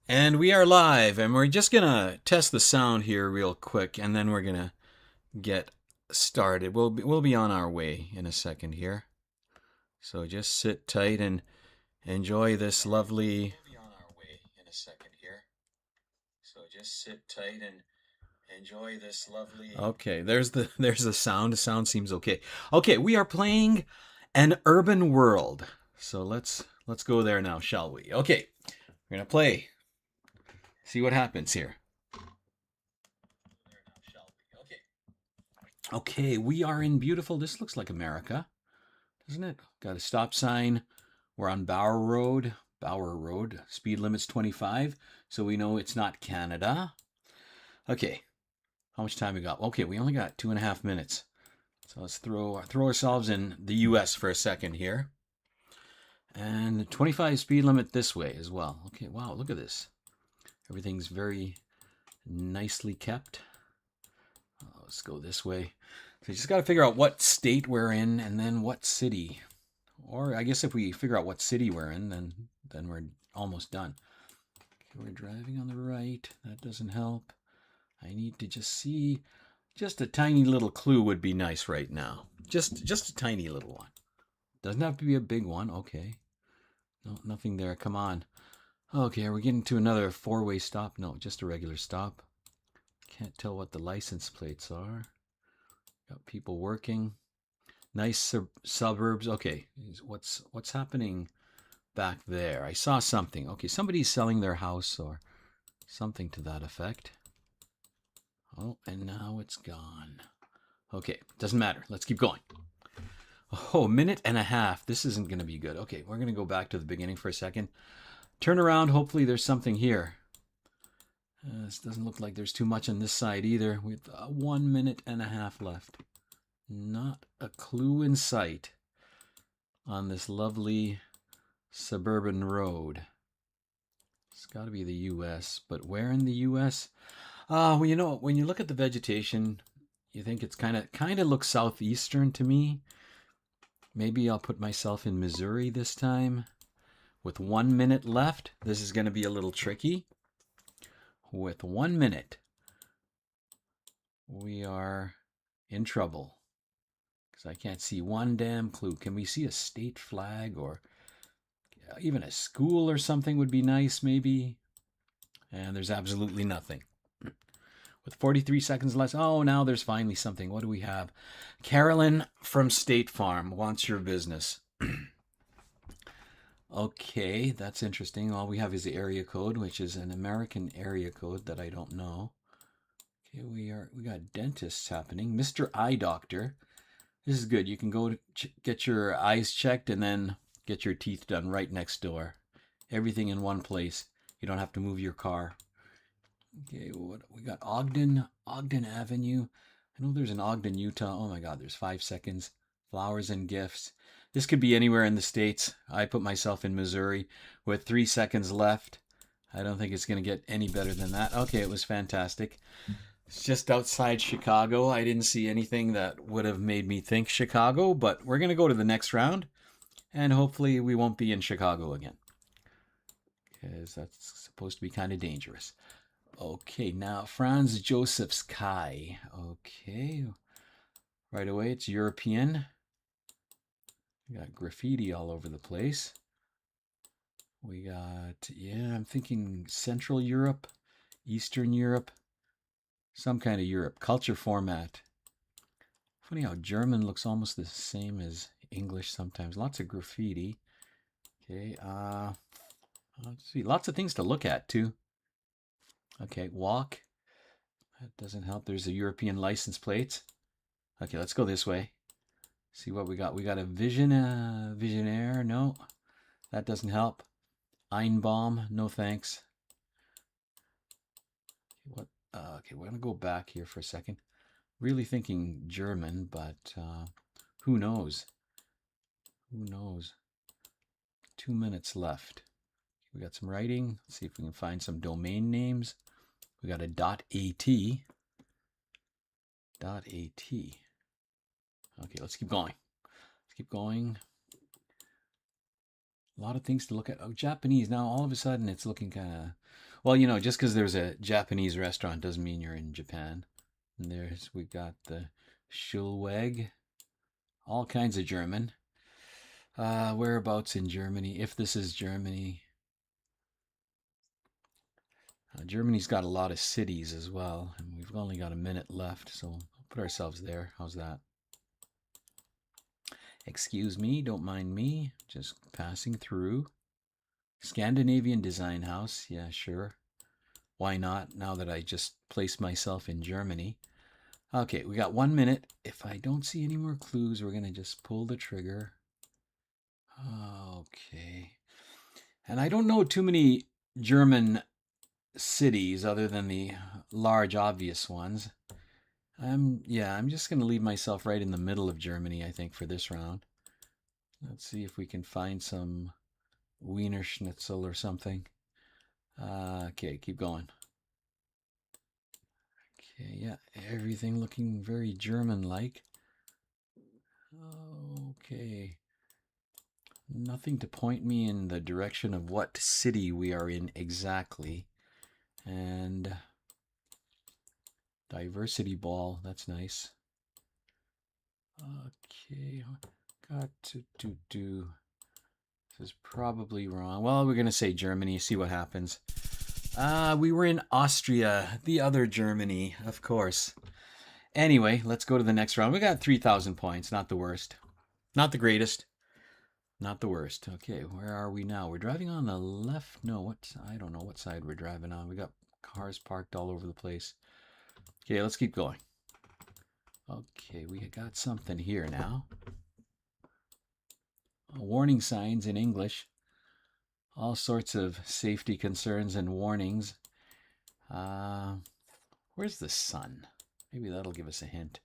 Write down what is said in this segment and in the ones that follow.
And we are live, and we're just gonna test the sound here real quick, and then we're gonna get started. We'll be on our way in a second here. So just sit tight and enjoy this lovely. We'll be on our way in a second here. So just sit tight and enjoy this lovely. Okay, there's the sound. The sound seems okay. Okay, we are playing an urban world. So let's go there now, shall we? Okay, we're gonna play. See what happens here. Okay, we are in beautiful. This looks like America, doesn't it? Got a stop sign. We're on Bower Road. Bower Road. Speed limit's 25, so we know it's not Canada. Okay, how much time we got? Okay, we only got 2.5 minutes. So let's throw ourselves in the U.S. for a second here. And 25 speed limit this way as well. Okay, wow, look at this. Everything's very nicely kept. Let's go this way. So you just got to figure out what state we're in and then what city. Or I guess if we figure out what city we're in, then we're almost done. Okay, we're driving on the right. That doesn't help. I need to just see. Just a tiny little clue would be nice right now. Just a tiny little one. Doesn't have to be a big one. Okay. No, nothing there. Come on. Okay, are we getting to another four-way stop? No, just a regular stop. Can't tell what the license plates are. Got people working. Nice suburbs. Okay, what's happening back there? I saw something. Okay, somebody's selling their house or something to that effect. Oh, and now it's gone. Okay, doesn't matter. Let's keep going. Oh, minute and a half. This isn't going to be good. Okay, we're going to go back to the beginning for a second. Turn around. Hopefully there's something here. This doesn't look like there's too much on this side either. With 1 minute and a half left. Not a clue in sight on this lovely suburban road. It's got to be the U.S., but where in the U.S.? Well, you know, when you look at the vegetation, you think it's kind of looks southeastern to me. Maybe I'll put myself in Missouri this time. With 1 minute left, this is going to be a little tricky. With 1 minute, we are in trouble because I can't see one damn clue. Can we see a state flag or even a school or something would be nice, maybe? And there's absolutely nothing. With 43 seconds left, oh, now there's finally something. What do we have? Carolyn from State Farm wants your business. Okay, that's interesting. All we have is the area code, which is an American area code that I don't know. Okay, we got dentists happening. Mr. Eye Doctor. This is good. You can go to get your eyes checked and then get your teeth done right next door. Everything in one place. You don't have to move your car. Okay, what we got? Ogden Avenue. I know there's an Ogden, Utah. Oh my God, there's 5 seconds. Flowers and gifts. This could be anywhere in the States. I put myself in Missouri with 3 seconds left. I don't think it's going to get any better than that. Okay, it was fantastic. It's just outside Chicago. I didn't see anything that would have made me think Chicago, but we're going to go to the next round, and hopefully we won't be in Chicago again, because that's supposed to be kind of dangerous. Okay, now Franz Joseph's Kai. Okay, right away it's European. We got graffiti all over the place. We got, yeah, I'm thinking Central Europe, Eastern Europe, some kind of Europe. Culture format. Funny how German looks almost the same as English sometimes. Lots of graffiti. Okay, let's see. Lots of things to look at too. Okay, walk. That doesn't help. There's the European license plates. Okay, let's go this way. See what we got. We got a Visionaire. No, that doesn't help. Einbaum. No thanks. What? Okay, we're gonna go back here for a second. Really thinking German, but who knows? Who knows? 2 minutes left. We got some writing. Let's see if we can find some domain names. We got a .at. .at. Okay, let's keep going. Let's keep going. A lot of things to look at. Oh, Japanese. Now all of a sudden it's looking kind of... Well, you know, just because there's a Japanese restaurant doesn't mean you're in Japan. And we've got the Schulweg, all kinds of German. Whereabouts in Germany? If this is Germany, Germany's got a lot of cities as well, and we've only got a minute left, so we'll put ourselves there. How's that? Excuse me, don't mind me, just passing through. Scandinavian design house, yeah, sure. Why not, now that I just placed myself in Germany? Okay, we got 1 minute. If I don't see any more clues, we're going to just pull the trigger. Okay. And I don't know too many German cities other than the large obvious ones. I'm just going to leave myself right in the middle of Germany, I think, for this round. Let's see if we can find some Wiener Schnitzel or something. Okay, keep going. Okay, yeah, everything looking very German-like. Okay. Nothing to point me in the direction of what city we are in exactly. And diversity ball, that's nice. Okay, got to do. This is probably wrong. Well, we're going to say Germany, see what happens. We were in Austria, the other Germany, of course. Anyway, let's go to the next round. We got 3,000 points, not the worst. Not the greatest. Not the worst. Okay, where are we now? We're driving on the left. No, I don't know what side we're driving on. We got cars parked all over the place. Okay, let's keep going. Okay, we got something here now. Warning signs in English. All sorts of safety concerns and warnings. Where's the sun? Maybe that'll give us a hint.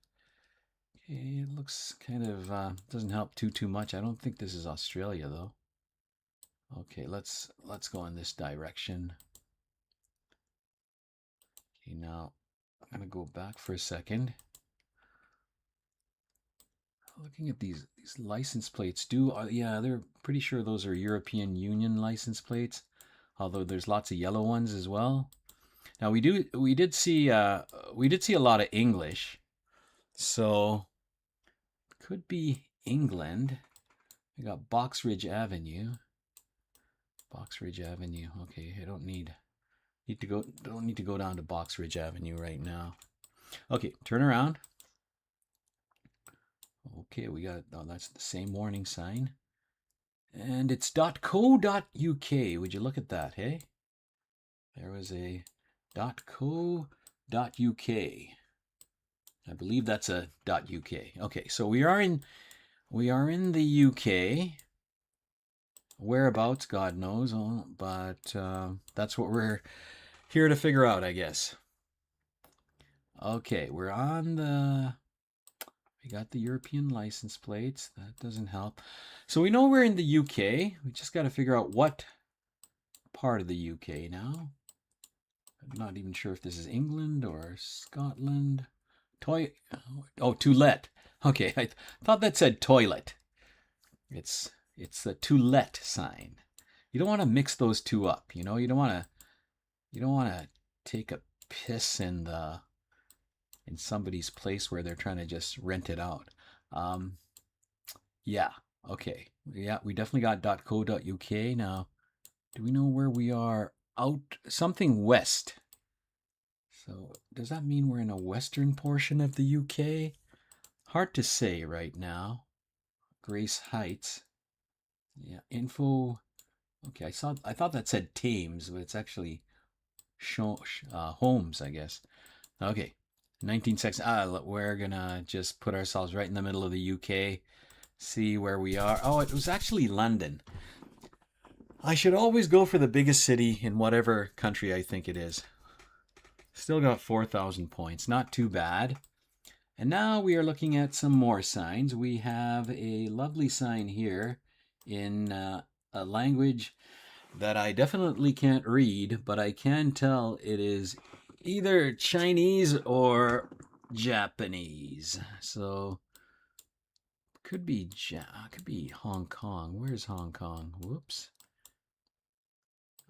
Okay, it looks kind of doesn't help too much. I don't think this is Australia though. Okay, let's go in this direction. Okay, now I'm gonna go back for a second. Looking at these license plates, yeah, they're pretty sure those are European Union license plates. Although there's lots of yellow ones as well. Now we did see a lot of English, so could be England. We got Boxridge Avenue. Boxridge Avenue. Okay, I don't need to go down to Boxridge Avenue right now. Okay, turn around. Okay, we got that's the same warning sign. And it's .co.uk. Would you look at that, hey? There was a .co.uk. I believe that's a .uk. Okay, so we are in the UK. Whereabouts, God knows, but that's what we're here to figure out, I guess. Okay, we got the European license plates. That doesn't help. So we know we're in the UK. We just got to figure out what part of the UK now. I'm not even sure if this is England or Scotland. To let. Okay, I thought that said toilet. It's the to let sign. You don't want to mix those two up, you know? You don't want to take a piss in somebody's place where they're trying to just rent it out. Yeah, okay. Yeah, we definitely got .co.uk. Now, do we know where we are? Out something west. So does that mean we're in a western portion of the UK? Hard to say right now. Grace Heights. Yeah, info. Okay, I thought that said Thames, but it's actually Holmes, I guess. Okay, 19 seconds. We're gonna just put ourselves right in the middle of the UK. See where we are. Oh, it was actually London. I should always go for the biggest city in whatever country I think it is. Still got 4,000 points. Not too bad. And now we are looking at some more signs. We have a lovely sign here in a language that I definitely can't read, but I can tell it is either Chinese or Japanese. So could be Hong Kong. Where's Hong Kong? Whoops.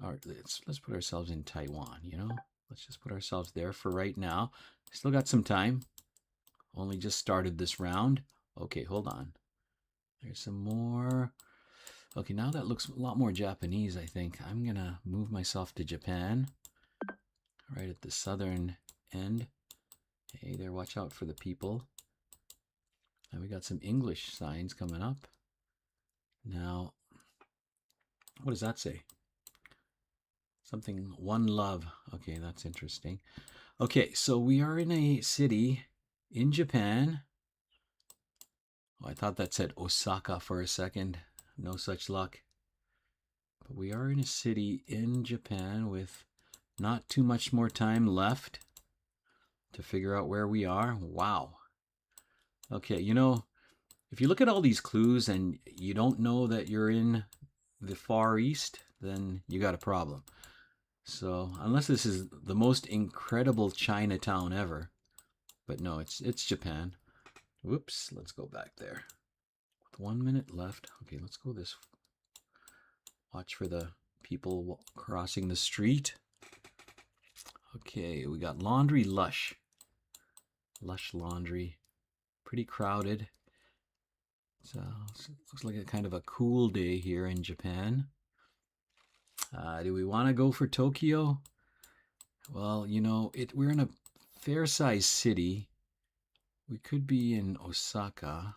All right, let's put ourselves in Taiwan, you know? Let's just put ourselves there for right now. Still got some time. Only just started this round. Okay, hold on. There's some more. Okay, now that looks a lot more Japanese, I think. I'm gonna move myself to Japan. Right at the southern end. Hey there, watch out for the people. And we got some English signs coming up. Now, what does that say? Something, one love. Okay, that's interesting. Okay, so we are in a city in Japan. Oh, I thought that said Osaka for a second. No such luck. But we are in a city in Japan with not too much more time left to figure out where we are. Wow. Okay, you know, if you look at all these clues and you don't know that you're in the Far East, then you got a problem. So, unless this is the most incredible Chinatown ever. But no, it's Japan. Whoops, let's go back there. With 1 minute left. Okay, let's go this. Watch for the people crossing the street. Okay, we got Laundry Lush. Lush Laundry. Pretty crowded. So, looks like a kind of a cool day here in Japan. Do we want to go for Tokyo? Well, you know, we're in a fair-sized city. We could be in Osaka.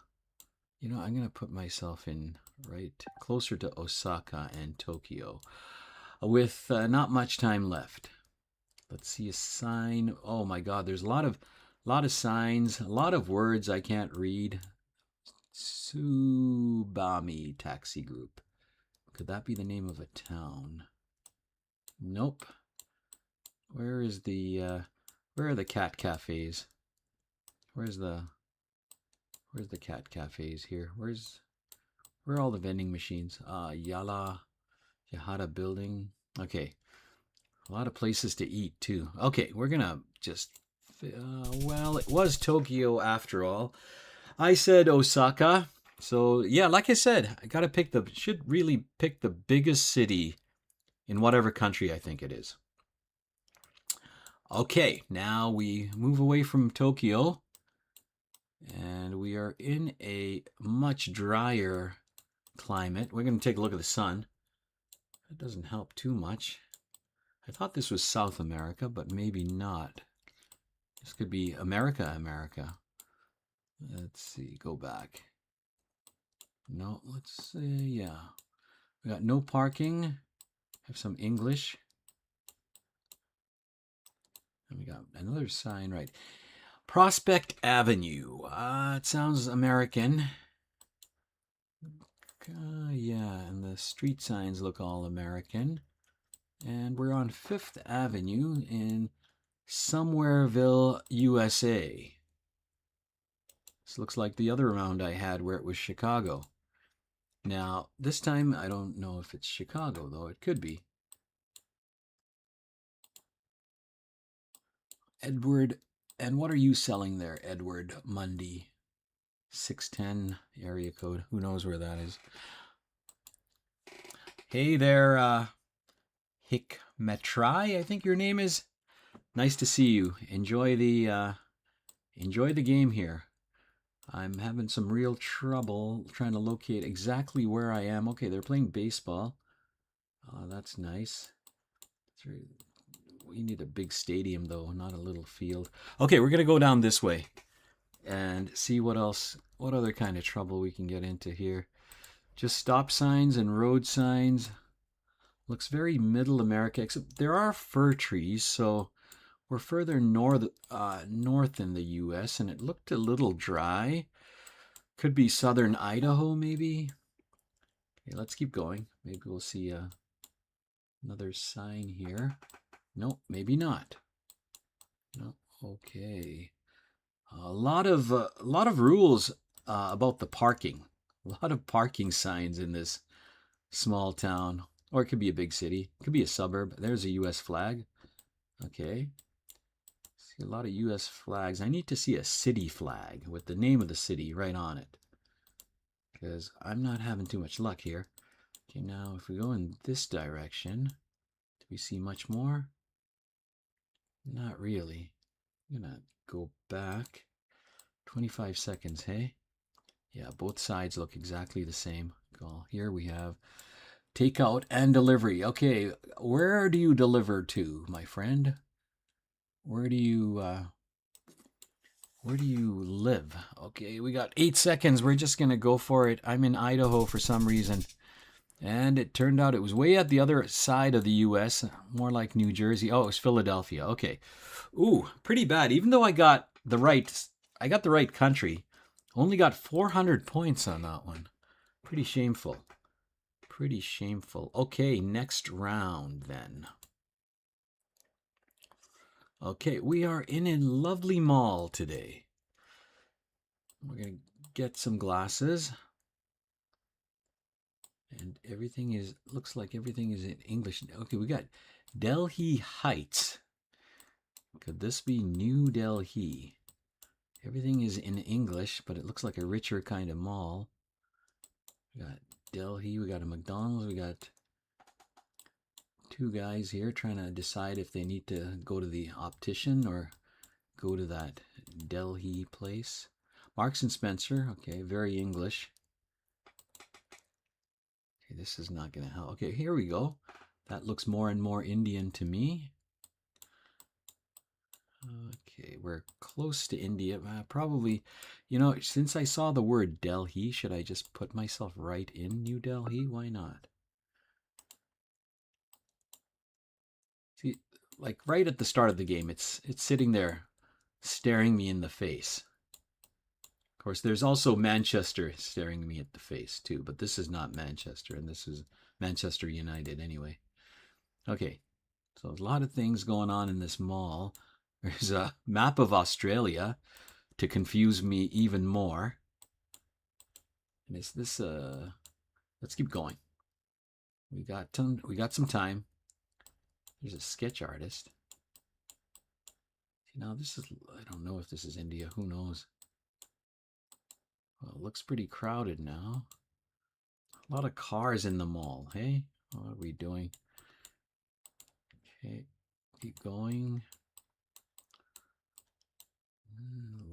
You know, I'm going to put myself in right closer to Osaka and Tokyo with not much time left. Let's see a sign. Oh my God, there's a lot of signs, a lot of words I can't read. Tsubami Taxi Group. Could that be the name of a town? Nope. Where is the where are the cat cafes? Where's the cat cafes here? Where are all the vending machines? Yahara building. Okay. A lot of places to eat too. Okay, we're gonna just well, it was Tokyo after all. I said Osaka. So yeah, like I said, I gotta should really pick the biggest city in whatever country I think it is. Okay, now we move away from Tokyo and we are in a much drier climate. We're going to take a look at the sun. That doesn't help too much. I thought this was South America, but maybe not. This could be America. Let's see, go back. No, let's say, yeah. We got no parking. Have some English. And we got another sign, right. Prospect Avenue. It sounds American. Yeah, and the street signs look all American. And we're on 5th Avenue in Somewhereville, USA. This looks like the other round I had where it was Chicago. Now, this time I don't know if it's Chicago, though. It could be. Edward, and what are you selling there, Edward Mundy? 610 area code. Who knows where that is? Hey there, Hikmetrai, I think your name is. Nice to see you. Enjoy the game here. I'm having some real trouble trying to locate exactly where I am. Okay, they're playing baseball. That's nice. We need a big stadium, though, not a little field. Okay, we're going to go down this way and see what other kind of trouble we can get into here. Just stop signs and road signs. Looks very middle America, except there are fir trees, so we're further north in the U.S., and it looked a little dry. Could be southern Idaho, maybe. Okay, let's keep going. Maybe we'll see another sign here. Nope, maybe not. No, okay. A lot of rules about the parking. A lot of parking signs in this small town, or it could be a big city. It could be a suburb. There's a U.S. flag. Okay. See a lot of U.S. flags. I need to see a city flag with the name of the city right on it, because I'm not having too much luck here. Okay, now if we go in this direction, we see much more? Not really. I'm gonna go back 25 seconds, hey? Yeah, both sides look exactly the same. Well, here we have takeout and delivery. Okay, where do you deliver to, my friend? Where do you live? Okay, we got 8 seconds. We're just gonna go for it. I'm in Idaho for some reason. And it turned out it was way at the other side of the US, more like New Jersey. Oh, it was Philadelphia. Okay. Ooh, pretty bad. Even though I got the right country. Only got 400 points on that one. Pretty shameful. Pretty shameful. Okay, next round then. Okay, we are in a lovely mall today. We're going to get some glasses. And looks like everything is in English. Okay, we got Delhi Heights. Could this be New Delhi? Everything is in English, but it looks like a richer kind of mall. We got Delhi, we got a McDonald's, we got two guys here trying to decide if they need to go to the optician or go to that Delhi place. Marks and Spencer, okay, very English. Okay, this is not going to help. Okay, here we go. That looks more and more Indian to me. Okay, we're close to India. Probably, since I saw the word Delhi, should I just put myself right in New Delhi? Why not? See, like right at the start of the game, it's sitting there staring me in the face. Of course, there's also Manchester staring me at the face too, but this is not Manchester, and this is Manchester United anyway. Okay, so a lot of things going on in this mall. There's a map of Australia to confuse me even more. And is this let's keep going. We got some time. There's a sketch artist. Now this is, I don't know if this is India, who knows. Well, it looks pretty crowded now. A lot of cars in the mall, hey? What are we doing? Okay, keep going.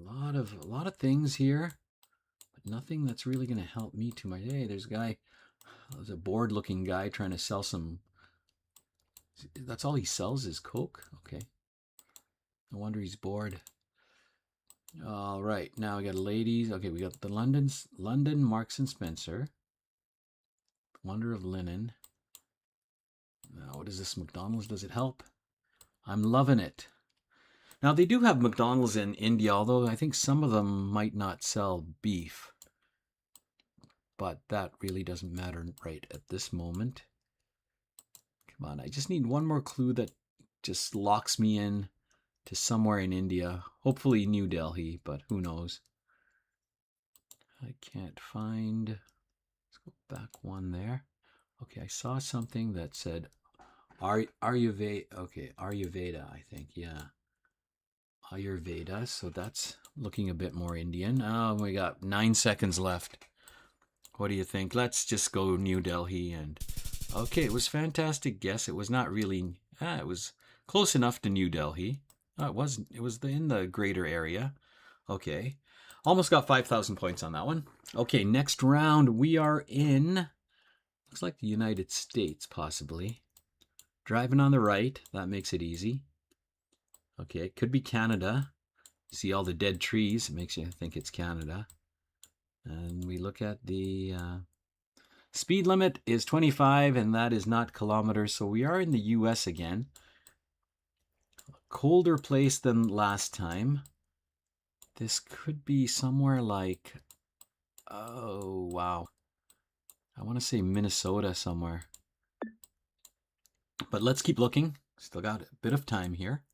A lot of things here, but nothing that's really going to help me too much. Hey, there's a bored-looking guy trying to sell some. That's all he sells is Coke. Okay, no wonder he's bored. All right, now we got ladies. Okay, we got the London Marks and Spencer. Wonder of Linen. Now, what is this? McDonald's? Does it help? I'm loving it. Now, they do have McDonald's in India, although I think some of them might not sell beef. But that really doesn't matter right at this moment. Come on, I just need one more clue that just locks me in to somewhere in India. Hopefully New Delhi, but who knows. I can't find. Let's go back one there. Okay, I saw something that said Ayurveda. Okay, Ayurveda, I think, yeah. Ayurveda, so that's looking a bit more Indian. Oh, we got 9 seconds left. What do you think? Let's just go New Delhi. And okay, it was fantastic guess. It was not really, it was close enough to New Delhi. It was in the greater area. Okay, almost got 5,000 points on that one. Okay, next round we are in, looks like the United States possibly. Driving on the right, that makes it easy. Okay, it could be Canada. See all the dead trees, it makes you think it's Canada. And we look at the speed limit is 25, and that is not kilometers, so we are in the US again. A colder place than last time. This could be somewhere like, oh wow, I want to say Minnesota somewhere. But let's keep looking. Still got a bit of time here.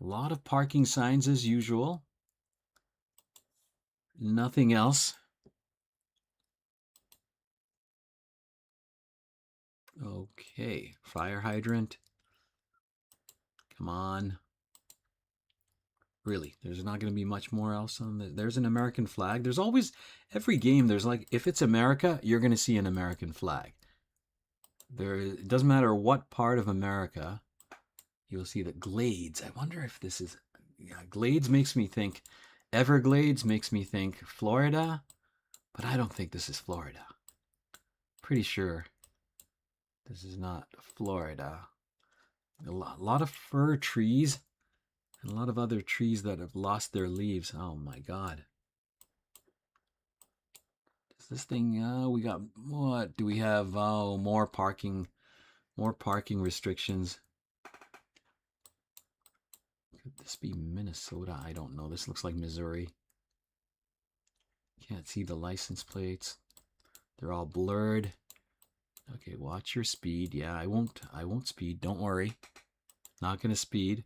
A lot of parking signs as usual. Nothing else. Okay, fire hydrant. Come on. Really, there's not going to be much more else on the. There's an American flag. There's always, every game, there's like, if it's America, you're going to see an American flag. it doesn't matter what part of America, you'll see that Glades. I wonder if this is, yeah, Glades makes me think, Everglades makes me think Florida, but I don't think this is Florida. Pretty sure this is not Florida. A lot of fir trees and a lot of other trees that have lost their leaves. Oh my God. Is this thing, we got, what do we have? Oh, more parking restrictions. Could this be Minnesota? I don't know. This looks like Missouri. Can't see the license plates. They're all blurred. Okay, watch your speed. Yeah, I won't speed. Don't worry. Not gonna speed.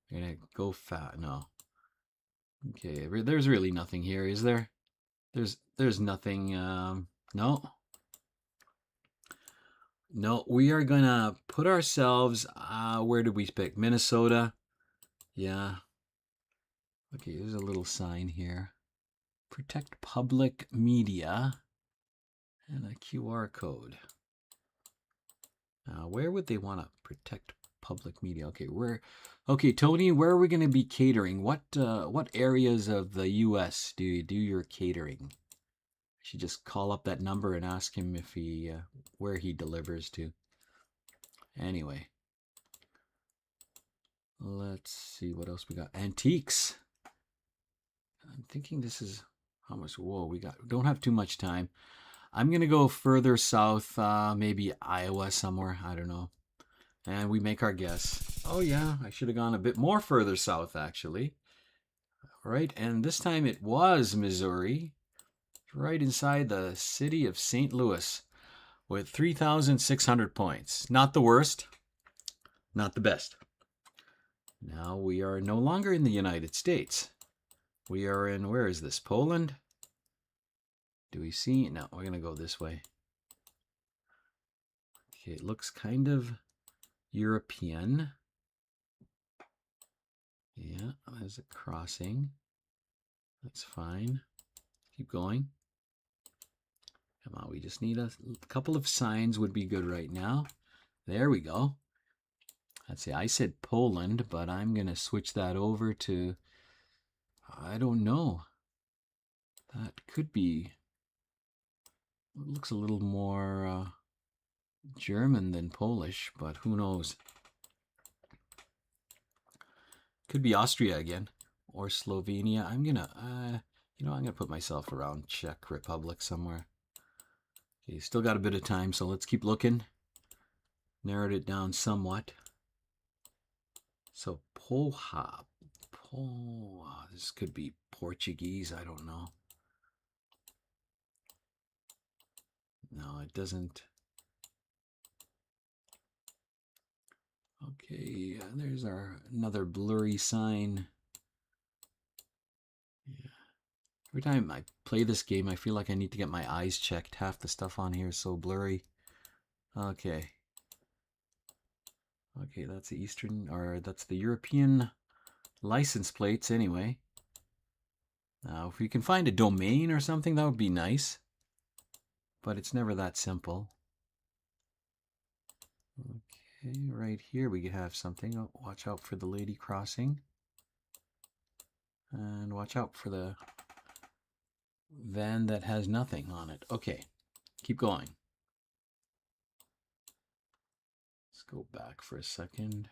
I'm gonna go fast. No. Okay, there's really nothing here, is there? There's nothing. No. No, we are gonna put ourselves. Where did we pick? Minnesota. Yeah. Okay, there's a little sign here. Protect public media. And a QR code. Where would they want to protect public media? Okay, Tony, where are we going to be catering? What areas of the U.S. do you do your catering? I should just call up that number and ask him if where he delivers to. Anyway, let's see what else we got. Antiques. I'm thinking this is how much. Whoa, we don't have too much time. I'm going to go further south, maybe Iowa somewhere. I don't know. And we make our guess. Oh, yeah, I should have gone a bit more further south, actually. All right, and this time it was Missouri, right inside the city of St. Louis with 3,600 points. Not the worst, not the best. Now we are no longer in the United States. We are in, where is this, Poland? Do we see? No, we're going to go this way. Okay, it looks kind of European. Yeah, there's a crossing. That's fine. Keep going. Come on, we just need a couple of signs would be good right now. There we go. Let's see, I said Poland, but I'm going to switch that over to, I don't know. That could be, it looks a little more German than Polish, but who knows? Could be Austria again or Slovenia. I'm gonna, I'm gonna put myself around Czech Republic somewhere. Okay, still got a bit of time, so let's keep looking. Narrowed it down somewhat. So Polha, this could be Portuguese. I don't know. No, it doesn't. Okay, there's another blurry sign. Yeah. Every time I play this game, I feel like I need to get my eyes checked. Half the stuff on here is so blurry. Okay. Okay, that's the Eastern, or that's the European license plates anyway. Now, if we can find a domain or something, that would be nice. But it's never that simple. Okay, right here we have something. Oh, watch out for the lady crossing. And watch out for the van that has nothing on it. Okay, keep going. Let's go back for a second.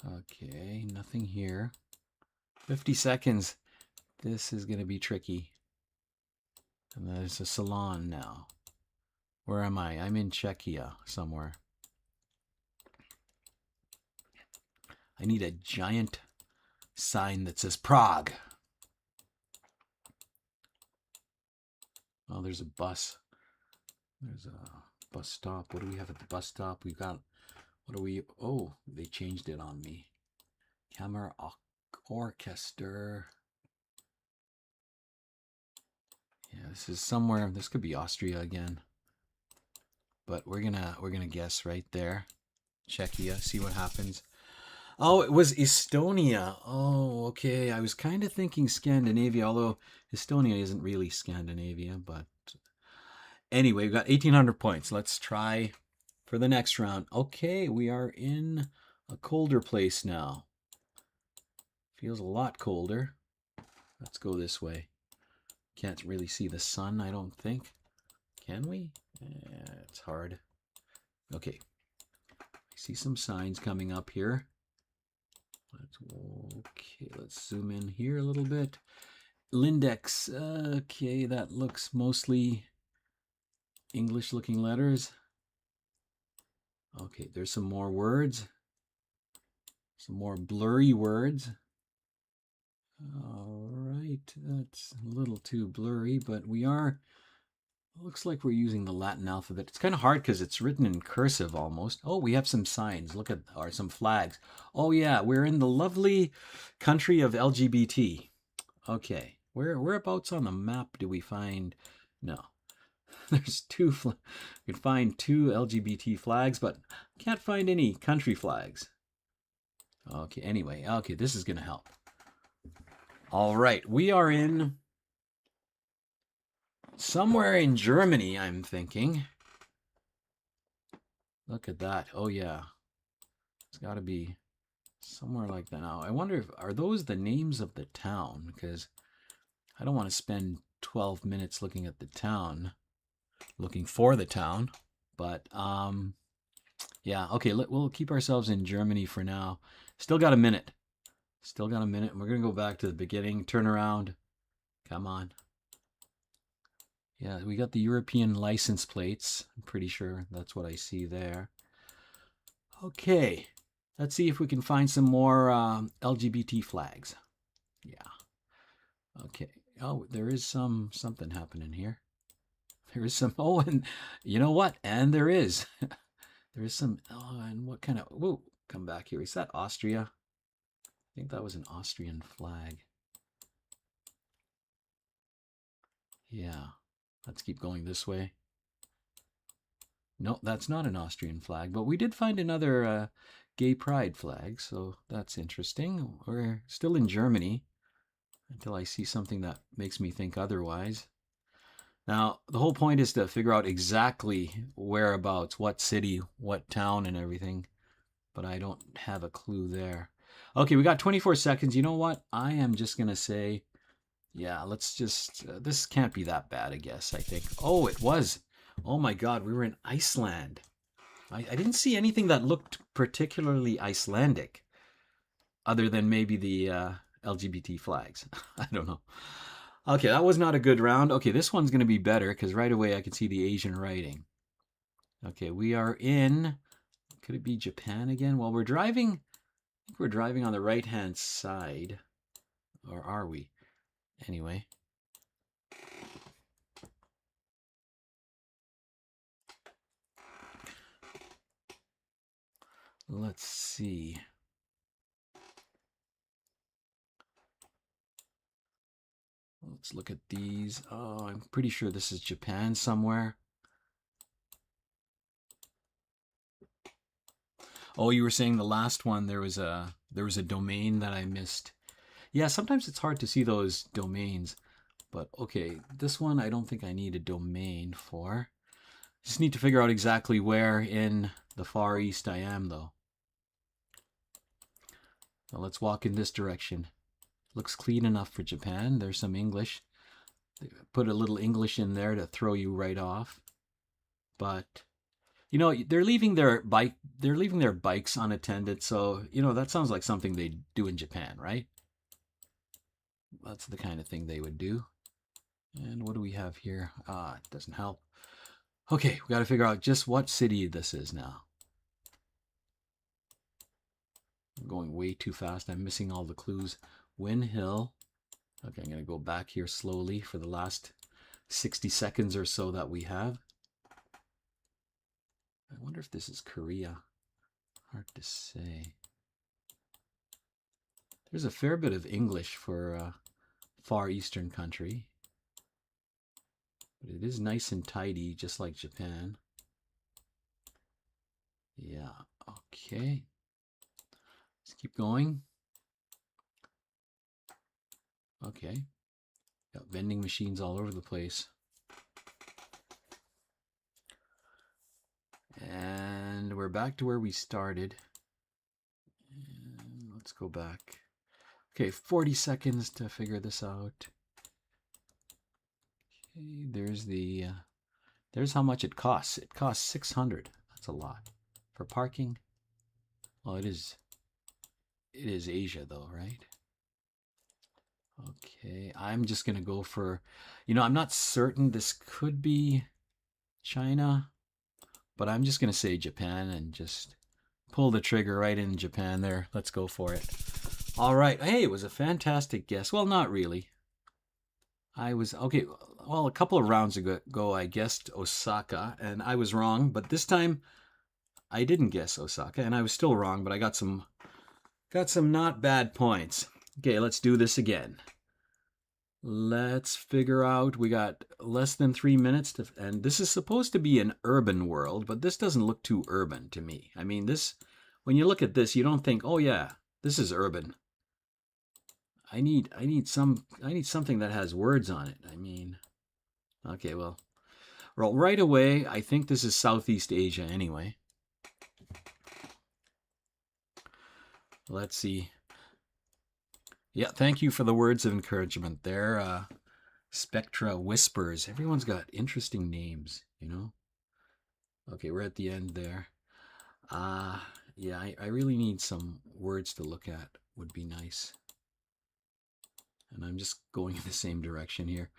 Okay, nothing here. 50 seconds. This is going to be tricky. And there's a salon now. Where am I? I'm in Czechia somewhere. I need a giant sign that says Prague. Oh, there's a bus. There's a bus stop. What do we have at the bus stop? We've got, what do we, oh, they changed it on me. Camera Orchester. Yeah, this is somewhere, this could be Austria again. But we're gonna guess right there. Czechia, see what happens. Oh, it was Estonia. Oh, okay. I was kind of thinking Scandinavia, although Estonia isn't really Scandinavia. But anyway, we got 1,800 points. Let's try for the next round. Okay, we are in a colder place now. Feels a lot colder. Let's go this way. Can't really see the sun, I don't think. Can we? It's hard. Okay. I see some signs coming up here. Let's zoom in here a little bit. Lindex. Okay, that looks mostly English looking letters. Okay, there's some more words. Some more blurry words. All right, that's a little too blurry, but we are, looks like we're using the Latin alphabet. It's kind of hard because it's written in cursive almost. Oh, we have some signs. Look at, or some flags. Oh yeah, we're in the lovely country of LGBT. Okay, whereabouts on the map do we find? No, there's two. We can find two LGBT flags, but can't find any country flags. Okay, anyway, okay, this is gonna help. All right, we are in somewhere in Germany, I'm thinking. Look at that. Oh yeah, it's got to be somewhere like that. Now, I wonder if are those the names of the town? Because I don't want to spend 12 minutes looking at the town, looking for the town. But yeah, okay, we'll keep ourselves in Germany for now. Still got a minute. Still got a minute. We're going to go back to the beginning. Turn around. Come on. Yeah, we got the European license plates. I'm pretty sure that's what I see there. Okay, let's see if we can find some more LGBT flags. Yeah. Okay. Oh, there is something happening here. There is some. Oh, and you know what? And there is. There is some. Oh, and what kind of? Whoa! Come back here. Is that Austria? I think that was an Austrian flag. Yeah. Let's keep going this way. No, that's not an Austrian flag, but we did find another gay pride flag, so that's interesting. We're still in Germany until I see something that makes me think otherwise. Now, the whole point is to figure out exactly whereabouts, what city, what town, and everything, but I don't have a clue there. Okay, we got 24 seconds. You know what? I am just going to say, yeah, let's just, this can't be that bad, I guess, I think. Oh, it was. Oh my God, we were in Iceland. I didn't see anything that looked particularly Icelandic, other than maybe the LGBT flags. I don't know. Okay, that was not a good round. Okay, this one's going to be better because right away I can see the Asian writing. Okay, we are in, could it be Japan again? Well, we're driving, I think we're driving on the right-hand side. Or are we? Anyway. Let's see. Let's look at these. Oh, I'm pretty sure this is Japan somewhere. Oh, you were saying the last one there was a domain that I missed. Yeah, sometimes it's hard to see those domains. But okay, this one I don't think I need a domain for. Just need to figure out exactly where in the Far East I am though. Now let's walk in this direction. Looks clean enough for Japan. There's some English. They put a little English in there to throw you right off. But you know, they're leaving their bikes unattended, so you know, that sounds like something they do in Japan, right? That's the kind of thing they would do. And what do we have here? It doesn't help. Okay, we got to figure out just what city this is now. I'm going way too fast. I'm missing all the clues. Win Hill. Okay, I'm going to go back here slowly for the last 60 seconds or so that we have. I wonder if this is Korea. Hard to say. There's a fair bit of English for a Far Eastern country. But it is nice and tidy, just like Japan. Yeah, okay. Let's keep going. Okay. Got vending machines all over the place. And we're back to where we started. And let's go back. Okay, 40 seconds to figure this out. Okay, there's how much it costs. It costs 600. That's a lot. For parking, well, it is Asia though, right? Okay, I'm just gonna go for, I'm not certain. This could be China, but I'm just gonna say Japan and just pull the trigger right in Japan there. Let's go for it. All right. Hey, it was a fantastic guess. Well, not really. I was okay. Well, a couple of rounds ago, I guessed Osaka, and I was wrong. But this time, I didn't guess Osaka, and I was still wrong. But I got some not bad points. Okay, let's do this again. Let's figure out. We got less than 3 minutes to, and this is supposed to be an urban world, but this doesn't look too urban to me. I mean, this, when you look at this, you don't think, oh yeah, this is urban. I need something that has words on it. I mean, okay, well, right away, I think this is Southeast Asia anyway. Let's see. Yeah, thank you for the words of encouragement there. Spectra Whispers. Everyone's got interesting names, Okay, we're at the end there. Yeah, I really need some words to look at. Would be nice. And I'm just going in the same direction here.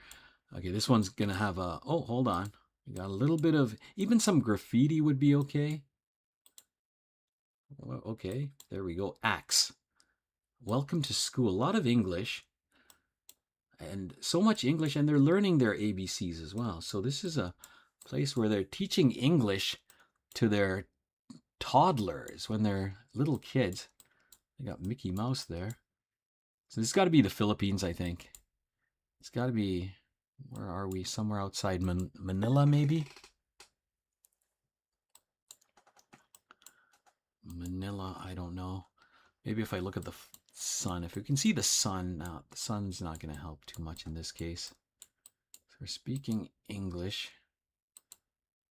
Okay, this one's gonna have a, oh, hold on. We got a little bit of, even some graffiti would be okay. Well, okay, there we go. Axe. Welcome to school. A lot of English. And so much English, and they're learning their ABCs as well. So this is a place where they're teaching English to their toddlers when they're little kids. They got Mickey Mouse there. So this has got to be the Philippines, I think. It's got to be, where are we? Somewhere outside Manila, maybe? Manila, I don't know. Maybe if I look at the sun, if we can see the sun, now the sun's not going to help too much in this case. So we're speaking English,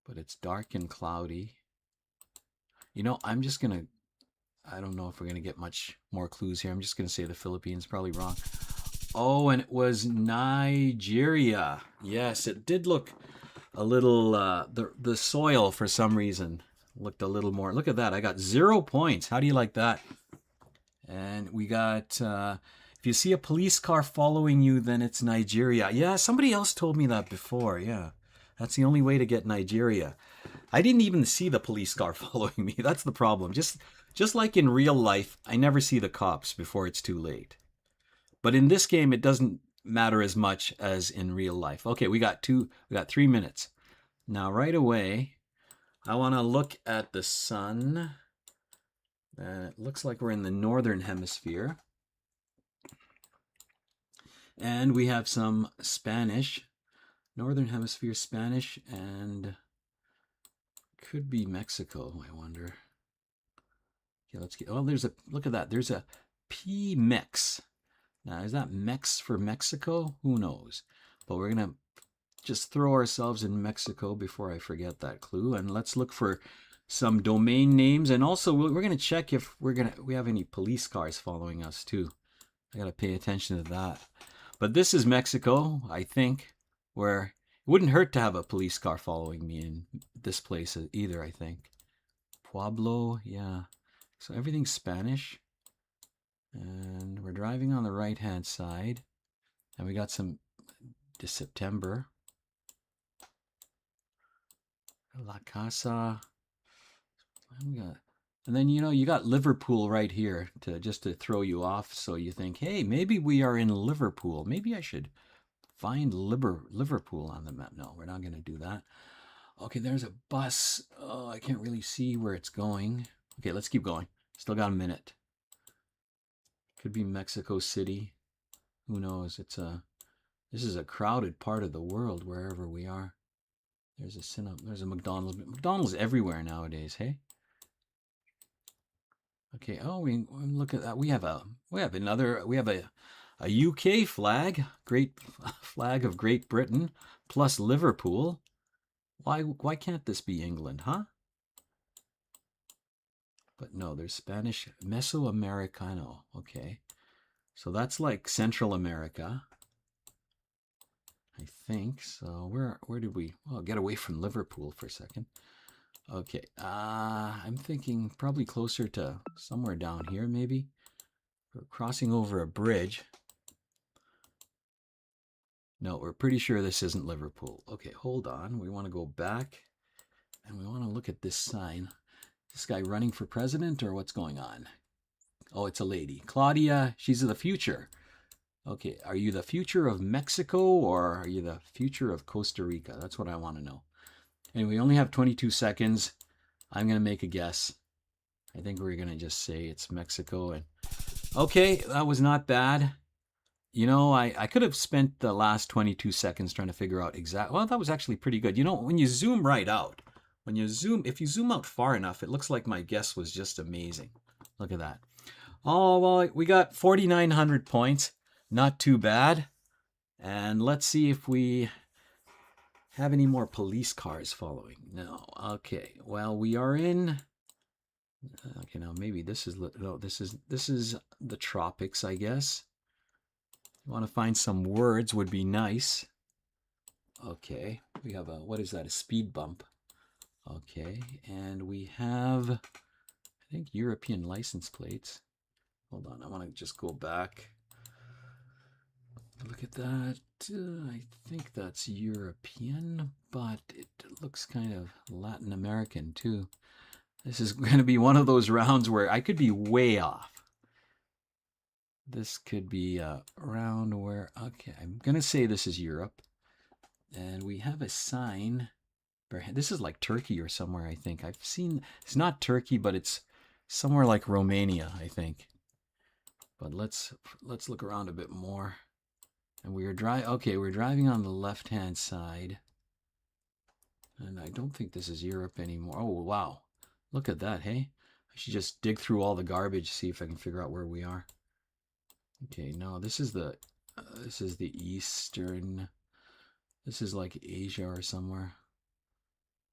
but it's dark and cloudy. I'm just going to, I don't know if we're going to get much more clues here. I'm just going to say the Philippines, probably wrong. Oh, and it was Nigeria. Yes, it did look a little, the soil for some reason looked a little more. Look at that. I got 0 points. How do you like that? And we got, if you see a police car following you, then it's Nigeria. Yeah, somebody else told me that before. Yeah, that's the only way to get Nigeria. I didn't even see the police car following me. That's the problem. Just like in real life, I never see the cops before it's too late. But in this game, it doesn't matter as much as in real life. Okay, we got 3 minutes. Now, right away, I want to look at the sun. It looks like we're in the northern hemisphere. And we have some Spanish, northern hemisphere Spanish, and could be Mexico, I wonder. Okay, let's get, oh, look at that. There's a P-Mex. Now, is that Mex for Mexico? Who knows? But we're going to just throw ourselves in Mexico before I forget that clue. And let's look for some domain names. And also, we're going to check if we have any police cars following us, too. I got to pay attention to that. But this is Mexico, I think, where it wouldn't hurt to have a police car following me in this place either, I think. Pueblo, yeah. So everything's Spanish. And we're driving on the right-hand side. And we got some September. La Casa. And then, you got Liverpool right here just to throw you off. So you think, hey, maybe we are in Liverpool. Maybe I should find Liverpool on the map. No, we're not going to do that. Okay, there's a bus. Oh, I can't really see where it's going. Okay, let's keep going. Still got a minute. Could be Mexico City. Who knows? This is a crowded part of the world wherever we are. There's a McDonald's. McDonald's everywhere nowadays, hey? Okay. Oh, we look at that. We have a UK flag, great flag of Great Britain, plus Liverpool. Why can't this be England, huh? But no, there's Spanish Mesoamericano. Okay. So that's like Central America, I think. So where did we get away from Liverpool for a second? Okay. I'm thinking probably closer to somewhere down here maybe. We're crossing over a bridge. No, we're pretty sure this isn't Liverpool. Okay, hold on. We want to go back and we want to look at this sign. This guy running for president or what's going on? Oh, it's a lady. Claudia, she's the future. Okay, are you the future of Mexico or are you the future of Costa Rica? That's what I want to know. Anyway, we only have 22 seconds. I'm going to make a guess. I think we're going to just say it's Mexico. And okay, that was not bad. You know, I could have spent the last 22 seconds trying to figure out exactly. Well, that was actually pretty good. You know, when you zoom right out, if you zoom out far enough, it looks like my guess was just amazing. Look at that. Oh, well, we got 4,900 points. Not too bad. And let's see if we have any more police cars following. No. Okay. Well, we are in. Okay, now maybe this is the tropics, I guess. You want to find some words would be nice. Okay, we have what is that? A speed bump. Okay, and we have, I think, European license plates. Hold on, I want to just go back. Look at that. I think that's European, but it looks kind of Latin American too. This is going to be one of those rounds where I could be way off. This could be a round where, okay, I'm going to say this is Europe. And we have a sign. This is like Turkey or somewhere, I think. I've seen, it's not Turkey, but it's somewhere like Romania, I think. But let's look around a bit more. And we're driving on the left-hand side. And I don't think this is Europe anymore. Oh, wow. Look at that, hey? I should just dig through all the garbage, see if I can figure out where we are. Okay, no, this is the eastern. This is like Asia or somewhere.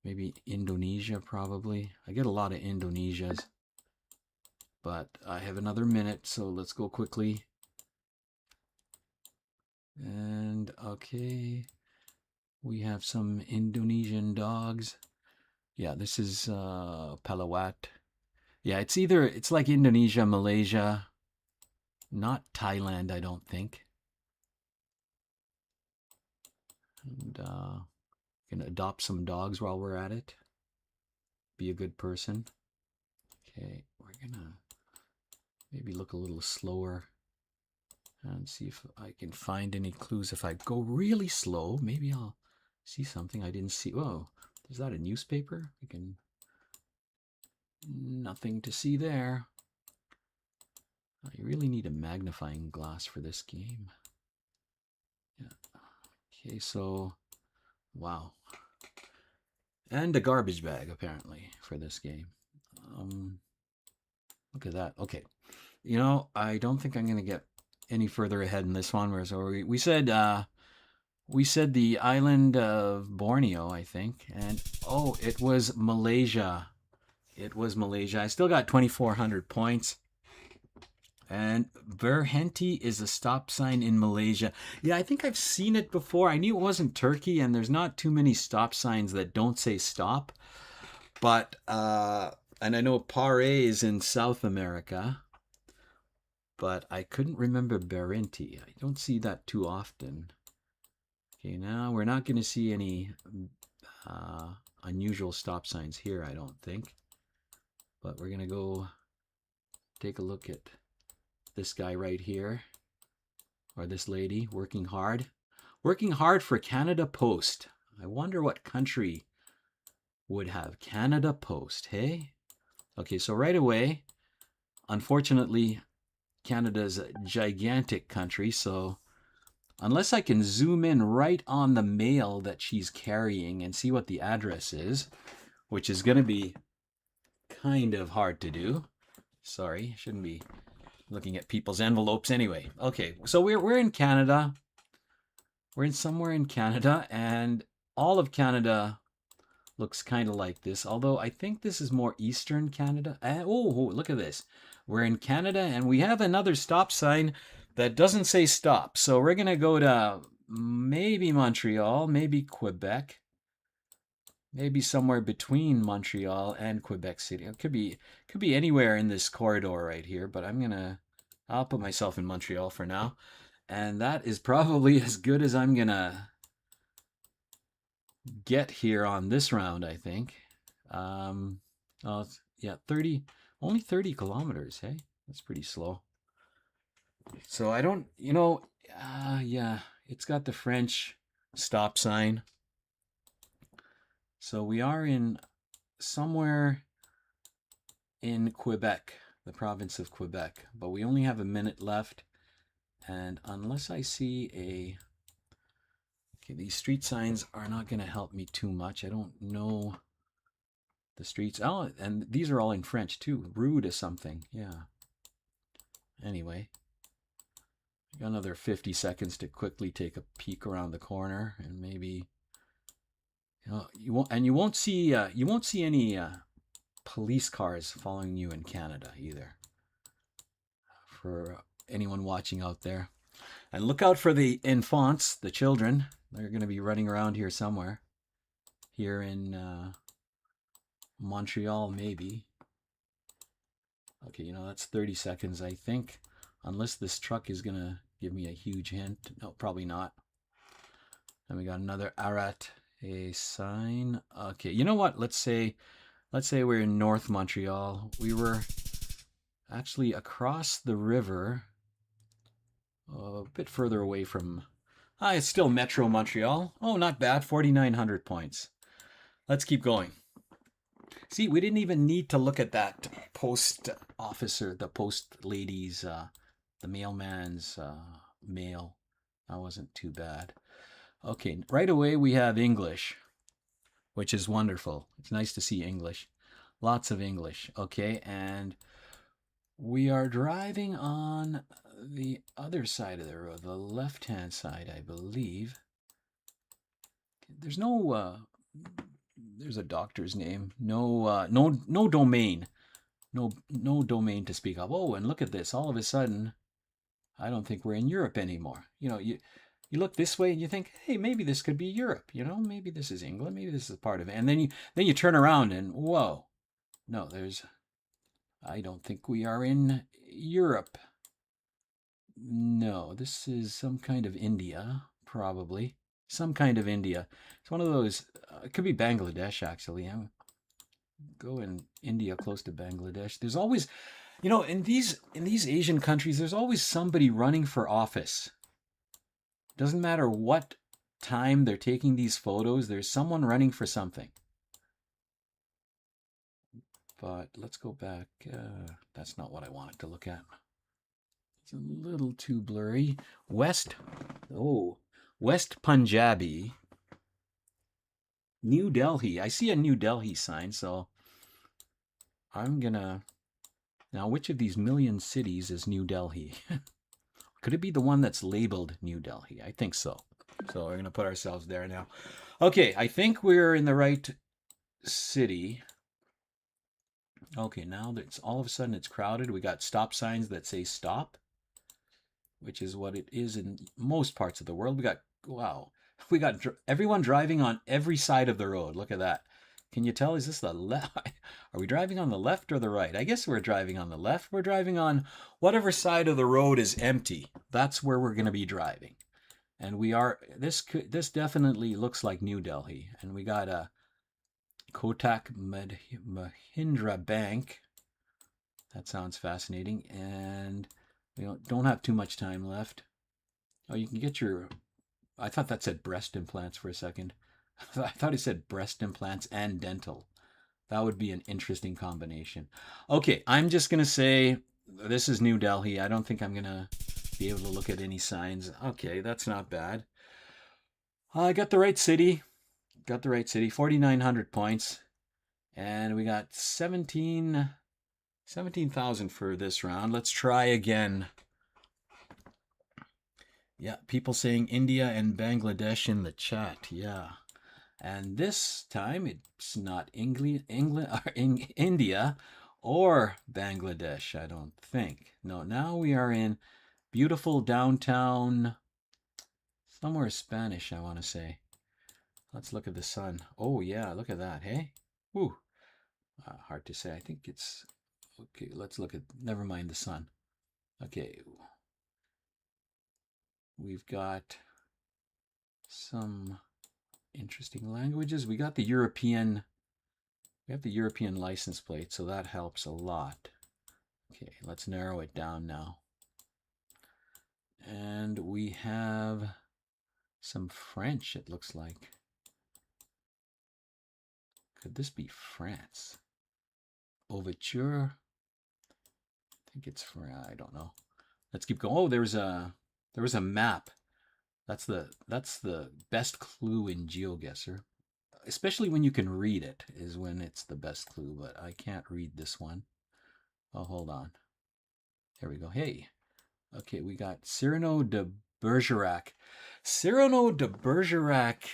Maybe Indonesia, probably. I get a lot of Indonesias. But I have another minute, so let's go quickly. And okay, we have some Indonesian dogs. Yeah, this is Palawat. Yeah, it's like Indonesia, Malaysia, not Thailand, I don't think. And gonna adopt some dogs while we're at it. Be a good person. Okay, we're gonna maybe look a little slower and see if I can find any clues. If I go really slow, maybe I'll see something I didn't see. Oh, is that a newspaper? Nothing to see there. I really need a magnifying glass for this game. Yeah. Okay, so, wow. And a garbage bag, apparently, for this game. Look at that. Okay. You know, I don't think I'm going to get any further ahead in this one. Whereas we said the island of Borneo, I think. And, oh, it was Malaysia. It was Malaysia. I still got 2,400 points. And Berhenti is a stop sign in Malaysia. Yeah, I think I've seen it before. I knew it wasn't Turkey, and there's not too many stop signs that don't say stop. But, and I know Pare is in South America. But I couldn't remember Berhenti. I don't see that too often. Okay, now we're not going to see any unusual stop signs here, I don't think. But we're going to go take a look at this guy right here, or this lady, working hard for Canada Post. I wonder what country would have Canada Post, hey? Okay, so right away, unfortunately, Canada's a gigantic country, so unless I can zoom in right on the mail that she's carrying and see what the address is, which is going to be kind of hard to do. Sorry, shouldn't be looking at people's envelopes anyway. Okay, so we're in Canada. We're in somewhere in Canada, and all of Canada looks kind of like this. Although I think this is more Eastern Canada. Oh, look at this. We're in Canada, and we have another stop sign that doesn't say stop. So we're gonna go to maybe Montreal, maybe Quebec. Maybe somewhere between Montreal and Quebec City. It could be anywhere in this corridor right here, but I'll put myself in Montreal for now. And that is probably as good as I'm gonna get here on this round, I think. Oh, yeah, only 30 kilometers, hey? That's pretty slow. So I don't, yeah, it's got the French stop sign. So we are in somewhere in Quebec, the province of Quebec, but we only have a minute left. And unless I see okay, these street signs are not going to help me too much. I don't know the streets. Oh, and these are all in French too. Rue to something. Yeah. Anyway, I got another 50 seconds to quickly take a peek around the corner, and maybe you won't see any police cars following you in Canada either. For anyone watching out there. And look out for the enfants, the children. They're going to be running around here somewhere. Here in Montreal, maybe. Okay, that's 30 seconds, I think. Unless this truck is going to give me a huge hint. No, probably not. And we got another Arat a sign. Okay, you know what? Let's say we're in North Montreal. We were actually across the river, a bit further away from... it's still Metro Montreal. Oh, not bad. 4,900 points. Let's keep going. See, we didn't even need to look at that post officer, the post lady's, the mailman's mail. That wasn't too bad. Okay, right away we have English, which is wonderful. It's nice to see English. Lots of English. Okay, and we are driving on the other side of the road, the left-hand side, I believe. There's no, there's a doctor's name. No domain. No domain to speak of. Oh, and look at this. All of a sudden, I don't think we're in Europe anymore. You look this way and you think, hey, maybe this could be Europe. Maybe this is England. Maybe this is part of it. And then you turn around and whoa, no, I don't think we are in Europe. No, this is some kind of India, probably. Some kind of India. It's one of those, it could be Bangladesh, actually. Go in India close to Bangladesh. There's always, in these Asian countries, there's always somebody running for office. Doesn't matter what time they're taking these photos, there's someone running for something. But let's go back. That's not what I wanted to look at. It's a little too blurry. West Punjabi. New Delhi. I see a New Delhi sign, so I'm gonna... Now, which of these million cities is New Delhi? Could it be the one that's labeled New Delhi? I think so. So we're gonna put ourselves there now. Okay, I think we're in the right city. Okay, now that's all of a sudden it's crowded. We got stop signs that say stop, which is what it is in most parts of the world. We got everyone driving on every side of the road. Look at that. Can you tell, is this the left? Are we driving on the left or the right? I guess we're driving on the left. We're driving on whatever side of the road is empty. That's where we're going to be driving. And we are, this definitely looks like New Delhi. And we got a Kotak Mahindra Bank. That sounds fascinating. And we don't have too much time left. Oh, you can get your... I thought that said breast implants for a second. I thought it said breast implants and dental. That would be an interesting combination. Okay, I'm just going to say this is New Delhi. I don't think I'm going to be able to look at any signs. Okay, that's not bad. I got the right city. 4,900 points. And we got 17 17,000 for this round. Let's try again. Yeah, people saying India and Bangladesh in the chat. Yeah. And this time it's not England, or India or Bangladesh, I don't think. No, now we are in beautiful downtown, somewhere Spanish, I want to say. Let's look at the sun. Oh, yeah, look at that, hey? Whew. Hard to say. I think it's... Okay, let's look at... Never mind the sun. Okay. We've got some interesting languages. We got the European... We have the European license plate, so that helps a lot. Okay, let's narrow it down now. And we have some French, it looks like. Could this be France? Overture? I think it's for, I don't know. Let's keep going. Oh, there was a map. That's the best clue in GeoGuessr. Especially when you can read it is when it's the best clue, but I can't read this one. Oh, hold on. There we go. Hey. Okay, we got Cyrano de Bergerac. Cyrano de Bergerac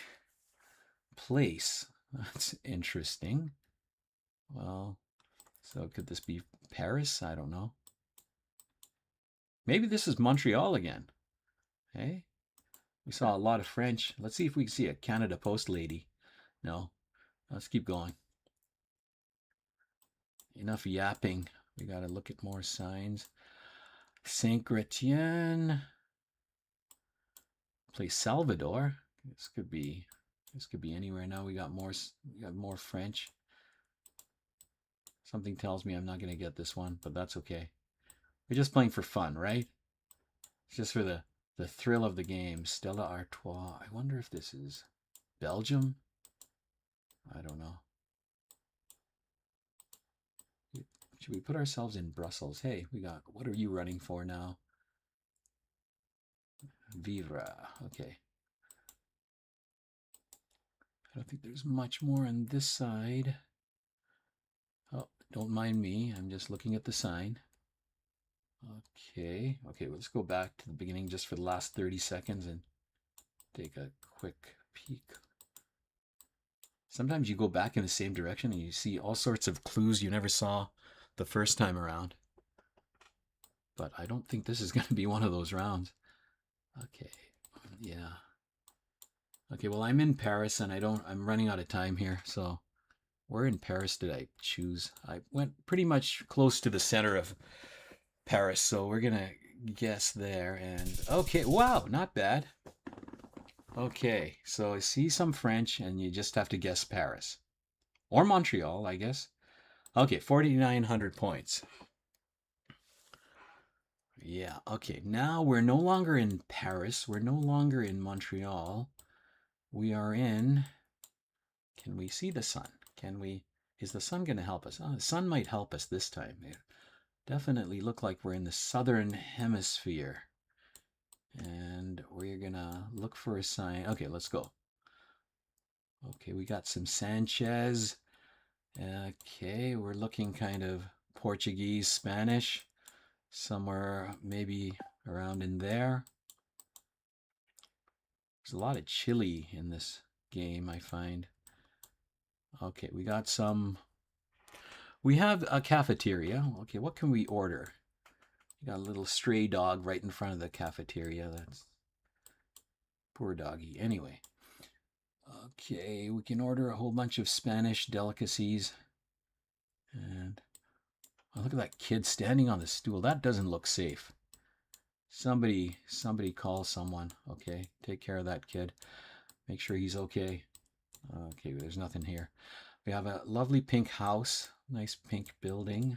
place. That's interesting. Well, so could this be Paris? I don't know. Maybe this is Montreal again. Hey? We saw a lot of French. Let's see if we can see a Canada Post lady. No. Let's keep going. Enough yapping. We got to look at more signs. Saint Gretien. Place Salvador. This could be anywhere now. We got more French. Something tells me I'm not going to get this one, but that's okay. We're just playing for fun, right? It's just for the thrill of the game. Stella Artois. I wonder if this is Belgium. I don't know. Should we put ourselves in Brussels? Hey, what are you running for now? Vivre. Okay. I don't think there's much more on this side. Oh, don't mind me. I'm just looking at the sign. Okay, let's go back to the beginning just for the last 30 seconds and take a quick peek. Sometimes you go back in the same direction and you see all sorts of clues you never saw the first time around. But I don't think this is going to be one of those rounds. Okay, yeah. Okay, well, I'm in Paris and I'm running out of time here, so where in Paris did I choose? I went pretty much close to the center of Paris, so we're gonna guess there. And okay, wow, not bad. Okay, so I see some French and you just have to guess Paris or Montreal, I guess. Okay, 4,900 points. Yeah, okay, now we're no longer in Paris, we're no longer in Montreal. We are in, can we see the sun? Is the sun going to help us? Oh, the sun might help us this time. It definitely look like we're in the southern hemisphere. And we're going to look for a sign. Okay, let's go. Okay, we got some Sanchez. Okay, we're looking kind of Portuguese, Spanish. Somewhere maybe around in there. There's a lot of chili in this game, I find. Okay, we have a cafeteria. Okay, what can we order? You got a little stray dog right in front of the cafeteria. That's poor doggy. Anyway. Okay, we can order a whole bunch of Spanish delicacies. And oh, look at that kid standing on the stool. That doesn't look safe. Somebody call someone. Okay, take care of that kid. Make sure he's okay. Okay, there's nothing here. We have a lovely pink house. Nice pink building.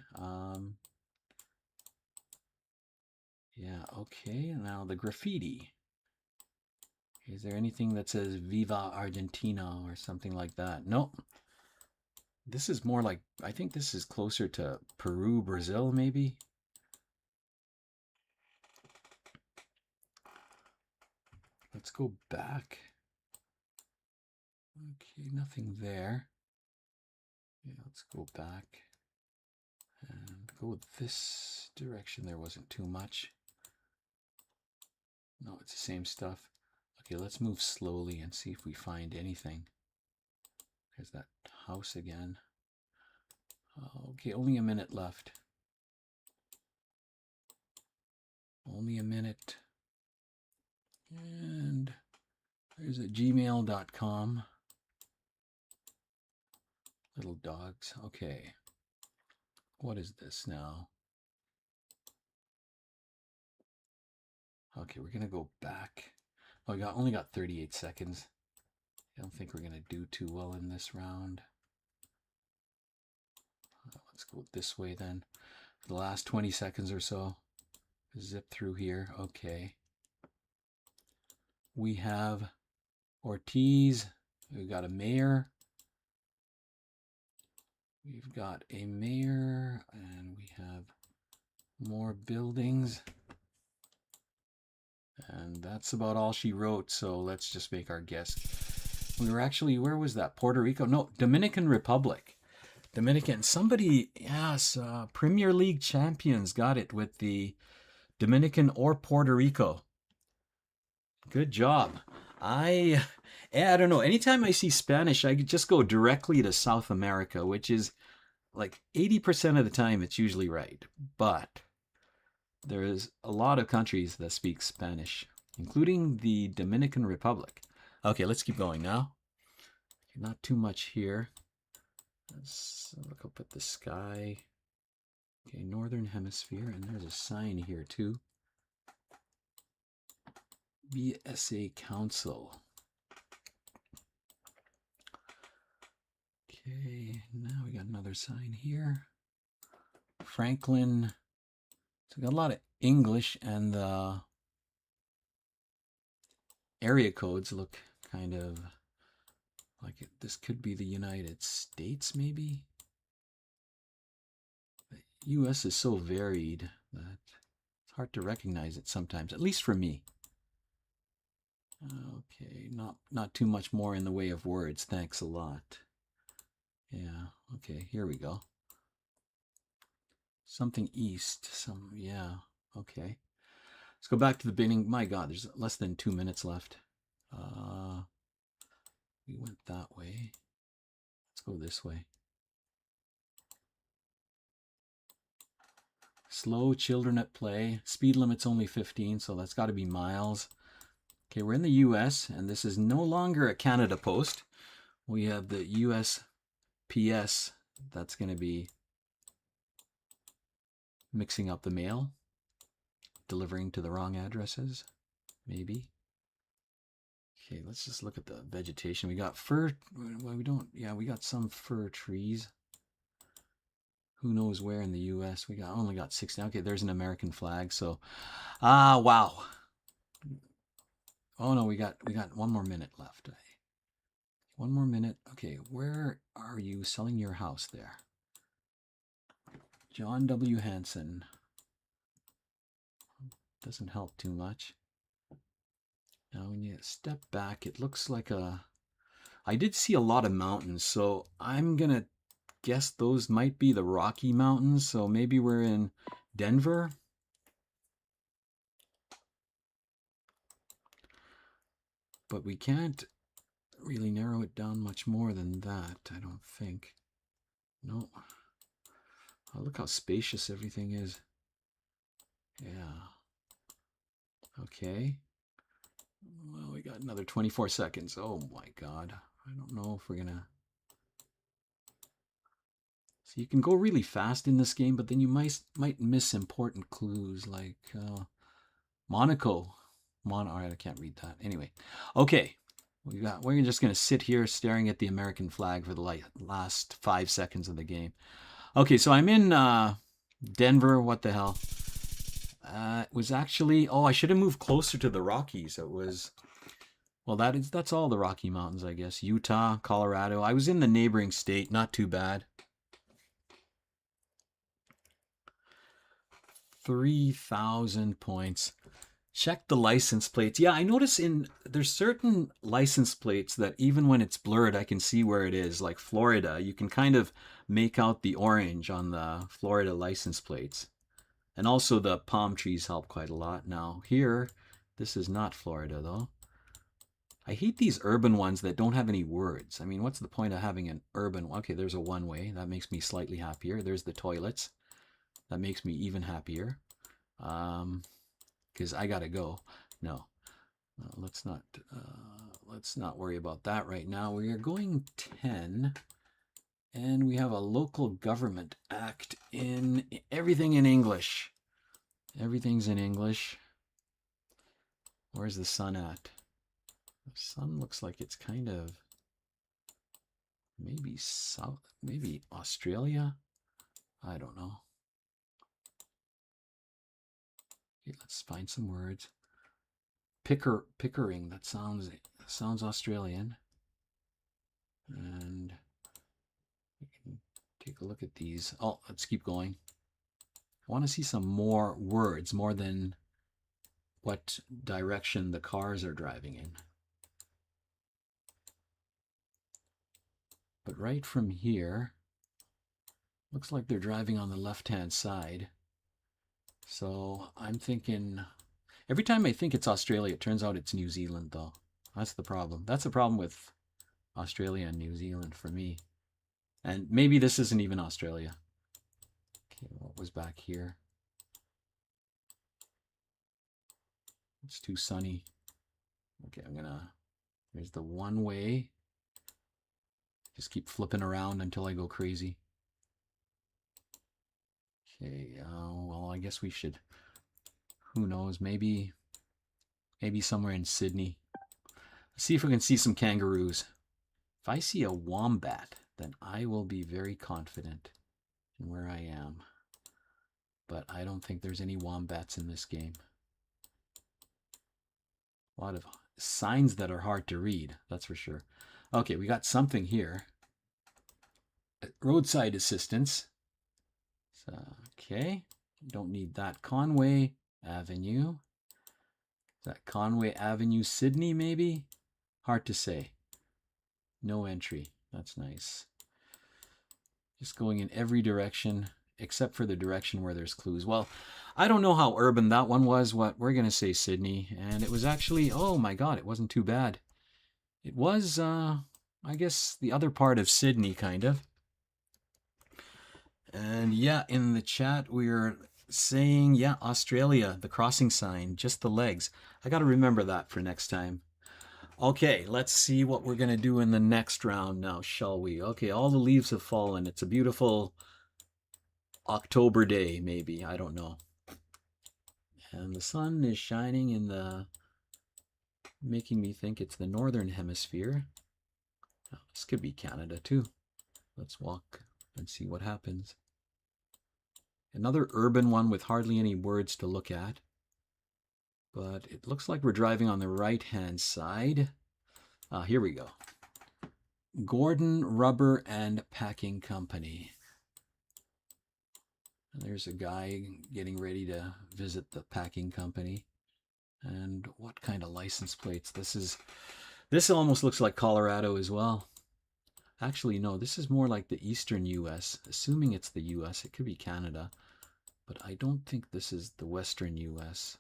Yeah, okay. Now the graffiti. Is there anything that says Viva Argentina or something like that? Nope. This is more like, I think this is closer to Peru, Brazil, maybe? Let's go back. Okay, nothing there. Yeah, let's go back. And go this direction. There wasn't too much. No, it's the same stuff. Okay, let's move slowly and see if we find anything. There's that house again. Okay, only a minute left. Only a minute. And there's a gmail.com. Little dogs. Okay. What is this now? Okay, we're going to go back. Oh, we only got 38 seconds. I don't think we're going to do too well in this round. Let's go this way then. For the last 20 seconds or so. Zip through here. Okay. We have Ortiz. We've got a mayor. We've got a mayor. And we have more buildings. And that's about all she wrote. So let's just make our guess. We were actually, where was that? Puerto Rico? No, Dominican Republic. Dominican. Somebody, yes, Premier League champions got it with the Dominican or Puerto Rico. Good job. I don't know. Anytime I see Spanish, I just go directly to South America, which is like 80% of the time it's usually right. But there's a lot of countries that speak Spanish, including the Dominican Republic. Okay, let's keep going now. Not too much here. Let's look up at the sky. Okay, Northern Hemisphere, and there's a sign here too. BSA Council. Okay, now we got another sign here. Franklin. So we got a lot of English, and the area codes look kind of like this could be the United States, maybe? The U.S. is so varied that it's hard to recognize it sometimes, at least for me. Okay, not too much more in the way of words. Thanks a lot. Yeah, okay, here we go. Something east, yeah, okay. Let's go back to the beginning. My God, there's less than 2 minutes left. We went that way. Let's go this way. Slow children at play. Speed limit's only 15, so that's got to be miles. Okay, we're in the US, and this is no longer a Canada Post. We have the USPS. That's going to be mixing up the mail, delivering to the wrong addresses, maybe. Okay, let's just look at the vegetation. We got fir, well, we got some fir trees. Who knows where in the US? We only got 60. Okay, there's an American flag. So, wow. Oh no, we got 1 more minute left. 1 more minute. Okay, where are you selling your house there? John W. Hanson. Doesn't help too much. Now when you step back, it looks like I did see a lot of mountains, so I'm gonna guess those might be the Rocky Mountains. So maybe we're in Denver. But we can't really narrow it down much more than that, I don't think. No. Oh, look how spacious everything is. Yeah. Okay. Well, we got another 24 seconds. Oh my God. I don't know if we're gonna... So you can go really fast in this game, but then you might miss important clues like Monaco. All right, I can't read that. Anyway, okay. We're just gonna sit here staring at the American flag for the last 5 seconds of the game. Okay, so I'm in Denver. What the hell? It was actually, I should have moved closer to the Rockies. It was, well, that's all the Rocky Mountains, I guess. Utah, Colorado. I was in the neighboring state. Not too bad. 3,000 points. Check the license plates. Yeah, I notice there's certain license plates that even when it's blurred, I can see where it is. Like Florida, you can kind of make out the orange on the Florida license plates. And also the palm trees help quite a lot. Now here, this is not Florida though. I hate these urban ones that don't have any words. I mean, what's the point of having an urban one? Okay, there's a one-way. That makes me slightly happier. There's the toilets. That makes me even happier. Because I gotta go. No, let's not worry about that right now. We are going 10, and we have a local government act in everything in English. Everything's in English. Where's the sun at? The sun looks like it's kind of maybe south, maybe Australia. I don't know. Okay, let's find some words. Pickering. That sounds Australian. And we can take a look at these. Oh, let's keep going. I want to see some more words, more than what direction the cars are driving in. But right from here, looks like they're driving on the left-hand side. So I'm thinking, every time I think it's Australia, it turns out it's New Zealand though. That's the problem. That's the problem with Australia and New Zealand for me. And maybe this isn't even Australia. Okay, what was back here? It's too sunny. Okay, there's the one way. Just keep flipping around until I go crazy. Okay, well, I guess we should, who knows, maybe somewhere in Sydney. Let's see if we can see some kangaroos. If I see a wombat, then I will be very confident in where I am. But I don't think there's any wombats in this game. A lot of signs that are hard to read, that's for sure. Okay, we got something here. Roadside assistance. So, okay, don't need that. Conway Avenue. Is that Conway Avenue, Sydney, maybe? Hard to say. No entry. That's nice. Just going in every direction except for the direction where there's clues. Well, I don't know how urban that one was. What we're going to say Sydney. And it was actually, oh my God, it wasn't too bad. It was, I guess, the other part of Sydney, kind of. And yeah, in the chat, we're saying, yeah, Australia, the crossing sign, just the legs. I got to remember that for next time. Okay, let's see what we're going to do in the next round now, shall we? Okay, all the leaves have fallen. It's a beautiful October day, maybe. I don't know. And the sun is shining in the, making me think it's the northern hemisphere. Oh, this could be Canada too. Let's walk and see what happens. Another urban one with hardly any words to look at. But it looks like we're driving on the right-hand side. Here we go. Gordon Rubber and Packing Company. There's a guy getting ready to visit the packing company. And what kind of license plates? This almost looks like Colorado as well. Actually, no, this is more like the eastern US. Assuming it's the US, it could be Canada. But I don't think this is the western US.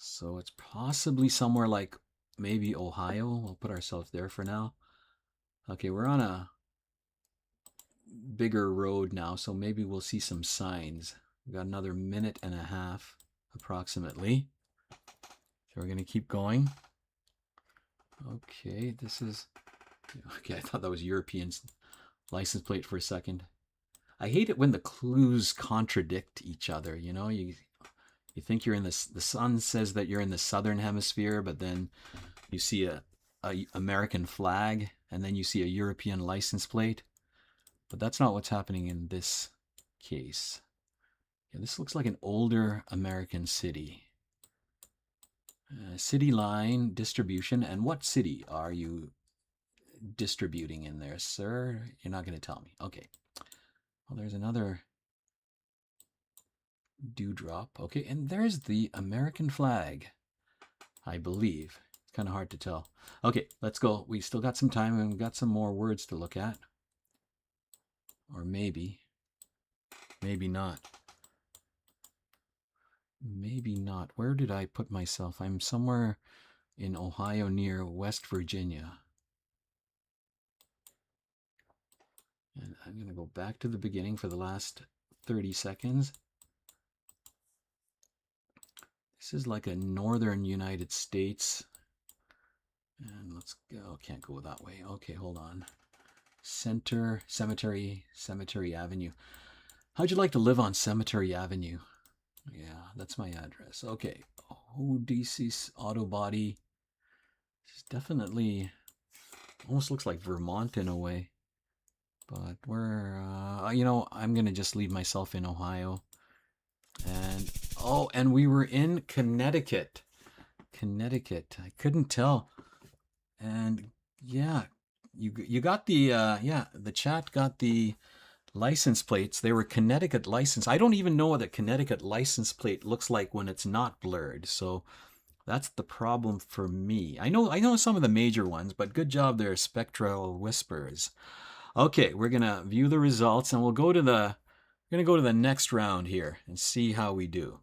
So it's possibly somewhere like maybe Ohio. We'll put ourselves there for now. Okay, we're on a bigger road now, so maybe we'll see some signs. We've got another minute and a half approximately. So we're going to keep going. Okay, this is... Okay, I thought that was European license plate for a second. I hate it when the clues contradict each other, you know? You think you're in the sun says that you're in the southern hemisphere, but then you see a American flag, and then you see a European license plate. But that's not what's happening in this case. Yeah, this looks like an older American city. City line distribution. And what city are you distributing in there, sir? You're not going to tell me. Okay. Well, there's another Dewdrop. Okay, and there's the American flag, I believe. It's kind of hard to tell. Okay, let's go. We still got some time and we've got some more words to look at. Or maybe not. Maybe not. Where did I put myself? I'm somewhere in Ohio near West Virginia. And I'm going to go back to the beginning for the last 30 seconds. This is like a northern United States. And let's go. Can't go that way. Okay, hold on. Center, Cemetery Avenue. How'd you like to live on Cemetery Avenue? Yeah, that's my address. Okay. ODC Auto Body. It's definitely almost looks like Vermont in a way. But we're, I'm going to just leave myself in Ohio. And we were in Connecticut. I couldn't tell. And yeah, you got the, the chat got the license plates. They were Connecticut license. I don't even know what a Connecticut license plate looks like when it's not blurred. So that's the problem for me. I know some of the major ones, but good job there, Spectral Whispers. Okay, we're gonna view the results, and we're gonna go to the next round here and see how we do.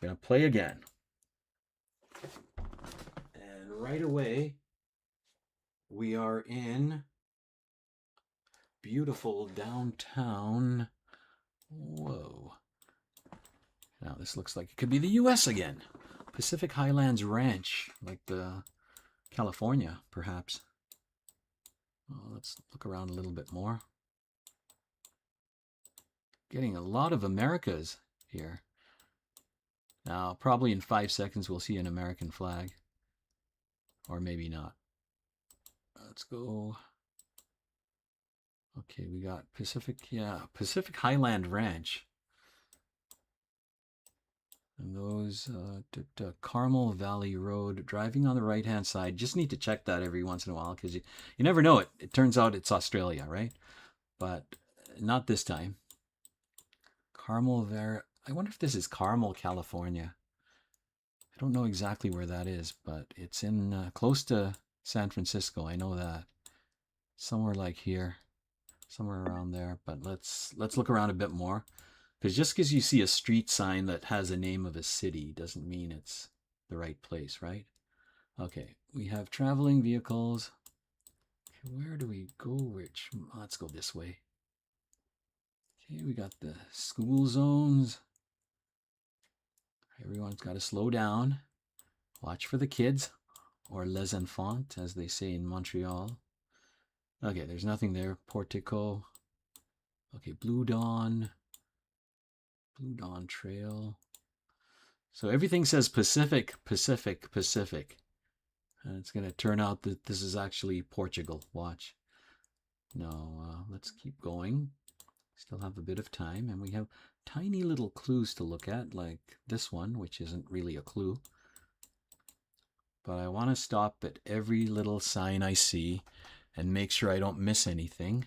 We're gonna play again, and right away we are in beautiful downtown. Whoa! Now this looks like it could be the U.S. again. Pacific Highlands Ranch, like the California, perhaps. Well, let's look around a little bit more. Getting a lot of Americas here. Now, probably in 5 seconds, we'll see an American flag. Or maybe not. Let's go. Okay, we got Pacific Highland Ranch. And those, Carmel Valley Road, driving on the right-hand side. Just need to check that every once in a while because you never know it. It turns out it's Australia, right? But not this time. I wonder if this is Carmel, California. I don't know exactly where that is, but it's in close to San Francisco. I know that. Somewhere like here. Somewhere around there. But let's look around a bit more. Because just because you see a street sign that has a name of a city doesn't mean it's the right place, right? Okay, we have traveling vehicles. Okay, where do we go? Let's go this way. Okay, we got the school zones. Everyone's got to slow down. Watch for the kids, or les enfants, as they say in Montreal. Okay, there's nothing there. Portico. Okay, Blue Dawn Trail. So everything says Pacific. And it's going to turn out that this is actually Portugal. Watch. No, let's keep going. Still have a bit of time, and we have tiny little clues to look at, like this one, which isn't really a clue. But I want to stop at every little sign I see and make sure I don't miss anything.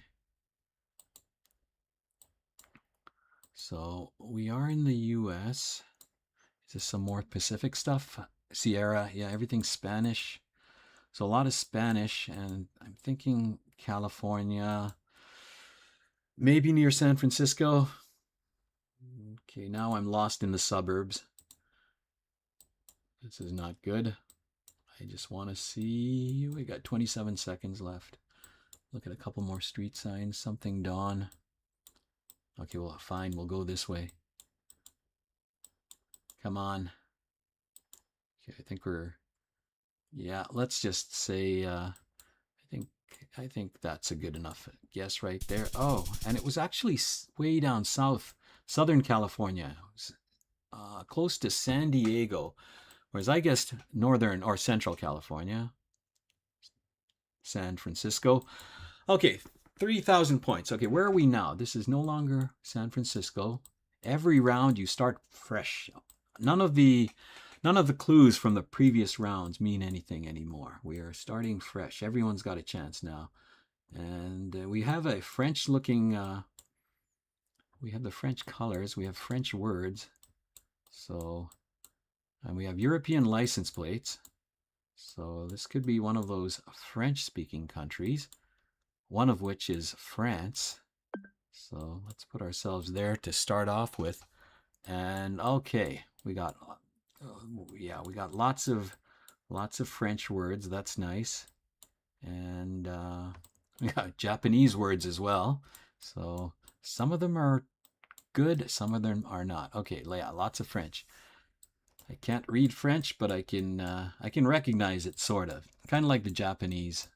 So we are in the US. Is this some more Pacific stuff? Sierra, yeah, everything's Spanish. So a lot of Spanish, and I'm thinking California, maybe near San Francisco. Okay, now I'm lost in the suburbs. This is not good. I just want to see. We got 27 seconds left. Look at a couple more street signs. Something Dawn. Okay, well, fine. We'll go this way. Come on. Okay, I think we're. Yeah, let's just say. I think that's a good enough guess right there. Oh, and it was actually way down south, Southern California. It was, close to San Diego. Whereas I guessed Northern or Central California. San Francisco. Okay, 3,000 points. Okay, where are we now? This is no longer San Francisco. Every round you start fresh. None of the clues from the previous rounds mean anything anymore. We are starting fresh. Everyone's got a chance now. And we have a French looking, we have the French colors. We have French words. So, and we have European license plates. So this could be one of those French-speaking countries, one of which is France. So let's put ourselves there to start off with. And okay, we got we got lots of French words. That's nice. And we got Japanese words as well. So some of them are good, some of them are not. Okay, yeah, lots of French. I can't read French, but I can recognize it sort of. Kind of like the Japanese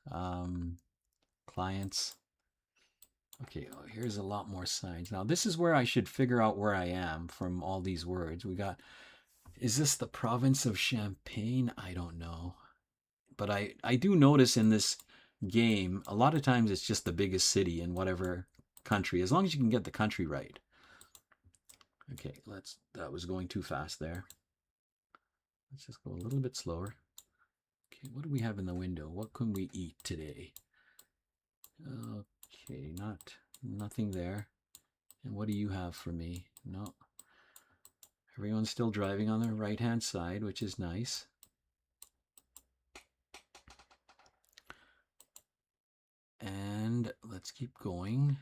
clients. Okay, oh, here's a lot more signs. Now this is where I should figure out where I am from all these words. We got, is this the province of Champagne? I don't know. But I do notice in this game, a lot of times it's just the biggest city in whatever country, as long as you can get the country right. Okay, that was going too fast there. Let's just go a little bit slower. Okay, what do we have in the window? What can we eat today? Okay, nothing there. And what do you have for me? No. Everyone's still driving on the right-hand side, which is nice. And let's keep going.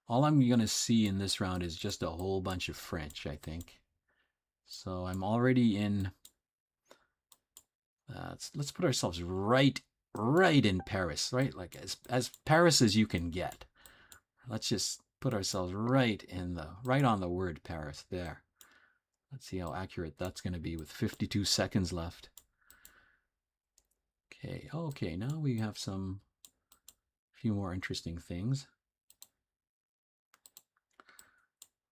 All I'm going to see in this round is just a whole bunch of French, I think. So I'm already in... let's put ourselves right in Paris, right? Like as Paris as you can get. Let's just put ourselves right on the word Paris there. Let's see how accurate that's going to be with 52 seconds left. Okay, now we have a few more interesting things.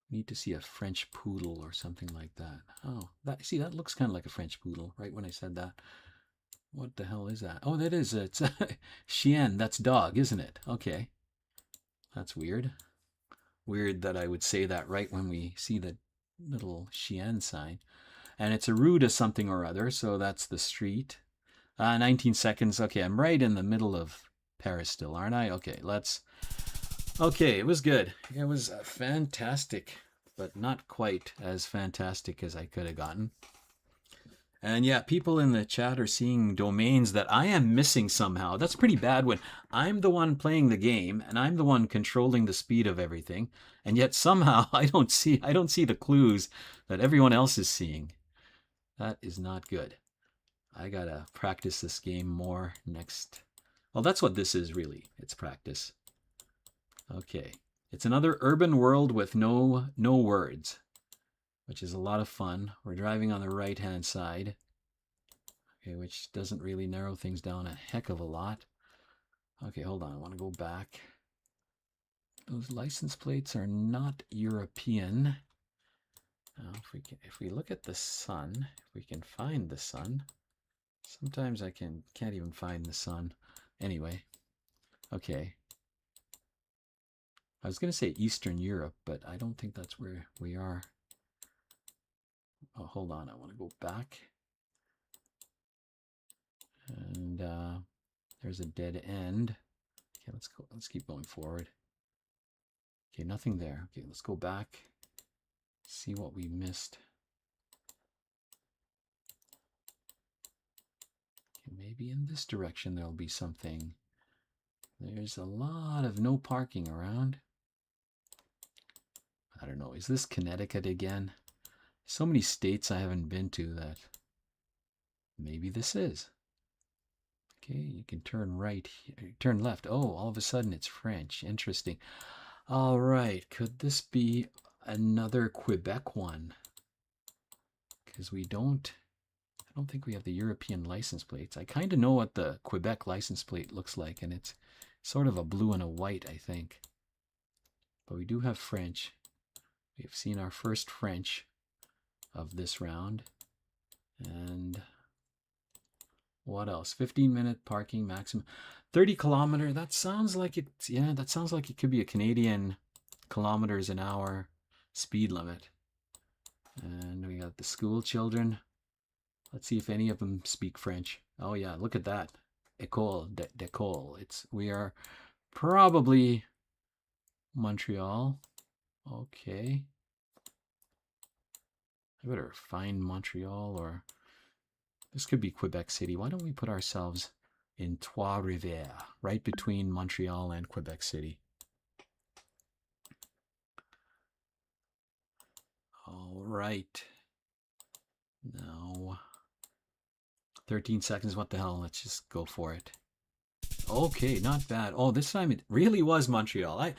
Need to see a French poodle or something like that. Oh, that looks kind of like a French poodle, right when I said that. What the hell is that? Oh, that is, it's chien, that's dog, isn't it? Okay. That's weird. Weird that I would say that right when we see the little chien sign. And it's a rue de something or other, so that's the street. 19 seconds. Okay, I'm right in the middle of Paris still, aren't I? Okay, okay, it was good. It was fantastic, but not quite as fantastic as I could have gotten. And yeah, people in the chat are seeing domains that I am missing somehow. That's pretty bad when I'm the one playing the game and I'm the one controlling the speed of everything, and yet somehow I don't see the clues that everyone else is seeing. That is not good. I gotta practice this game more next. Well, that's what this is really. It's practice. Okay. It's another urban world with no words, which is a lot of fun. We're driving on the right-hand side, okay, which doesn't really narrow things down a heck of a lot. Okay, hold on. I want to go back. Those license plates are not European. Now, if we look at the sun, if we can find the sun, sometimes I can't even find the sun. Anyway, okay. I was going to say Eastern Europe, but I don't think that's where we are. Oh, hold on. I want to go back. And there's a dead end. Okay, let's go. Let's keep going forward. Okay, nothing there. Okay, let's go back. See what we missed. Okay, maybe in this direction there'll be something. There's a lot of no parking around. I don't know. Is this Connecticut again? So many states I haven't been to that maybe this is. Okay, you can turn right, turn left. Oh, all of a sudden it's French. Interesting. All right, could this be another Quebec one? Because I don't think we have the European license plates. I kind of know what the Quebec license plate looks like, and it's sort of a blue and a white, I think. But we do have French. We've seen our first French of this round. And what else? 15-minute parking maximum. 30 kilometer. That sounds like it. Yeah, that sounds like it could be a Canadian kilometers an hour speed limit. And we got the school children. Let's see if any of them speak French. Oh yeah, look at that. École, d'école. We are probably Montreal. Okay. I better find Montreal, or this could be Quebec City. Why don't we put ourselves in Trois-Rivières, right between Montreal and Quebec City? All right. Now, 13 seconds. What the hell? Let's just go for it. Okay, not bad. Oh, this time it really was Montreal.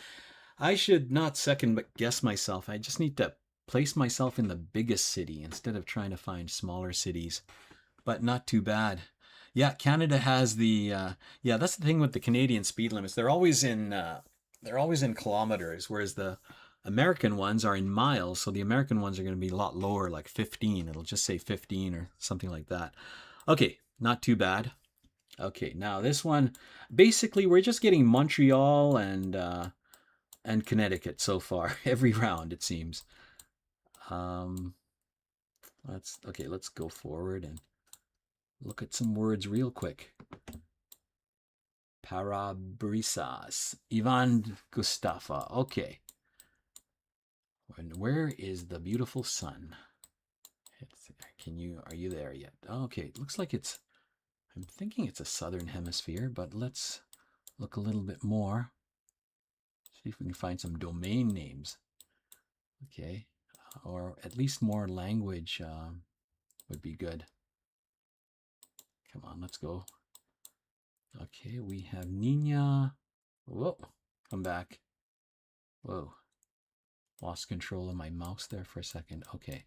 I should not second guess myself. I just need to place myself in the biggest city instead of trying to find smaller cities. But not too bad. Yeah, Canada has the yeah, that's the thing with the Canadian speed limits. They're always in kilometers, whereas the American ones are in miles. So the American ones are going to be a lot lower, like 15. It'll just say 15 or something like that. Okay, not too bad. Okay, now this one, basically we're just getting Montreal and Connecticut so far every round it seems. Let's go forward and look at some words real quick. Parabrisas, Ivan Gustafa. Okay. And where is the beautiful sun? Are you there yet? Okay, it looks like I'm thinking it's a southern hemisphere, but let's look a little bit more. See if we can find some domain names. Okay, or at least more language would be good. Come on, let's go. Okay, we have Nina. Whoa, come back. Whoa, lost control of my mouse there for a second. Okay,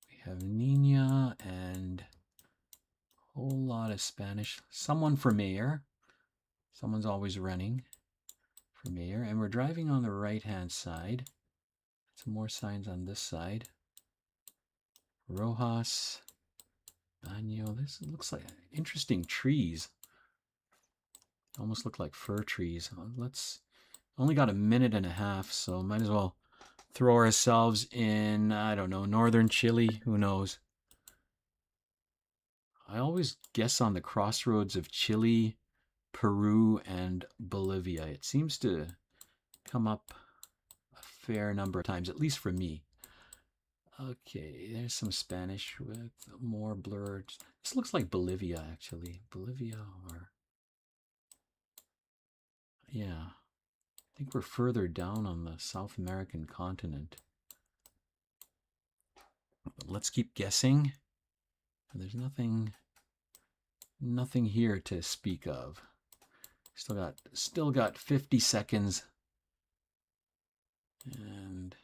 we have Nina and a whole lot of Spanish. Someone for mayor. Someone's always running for mayor. And we're driving on the right-hand side. Some more signs on this side. Rojas. Baño. This looks like interesting trees. Almost look like fir trees. Let's only got a minute and a half, so might as well throw ourselves in, I don't know, northern Chile. Who knows? I always guess on the crossroads of Chile, Peru, and Bolivia. It seems to come up a fair number of times, at least for me. Okay, there's some Spanish with more blurred. This looks like Bolivia, actually. Bolivia or... Yeah, I think we're further down on the South American continent. But let's keep guessing. There's nothing here to speak of. Still got 50 seconds. And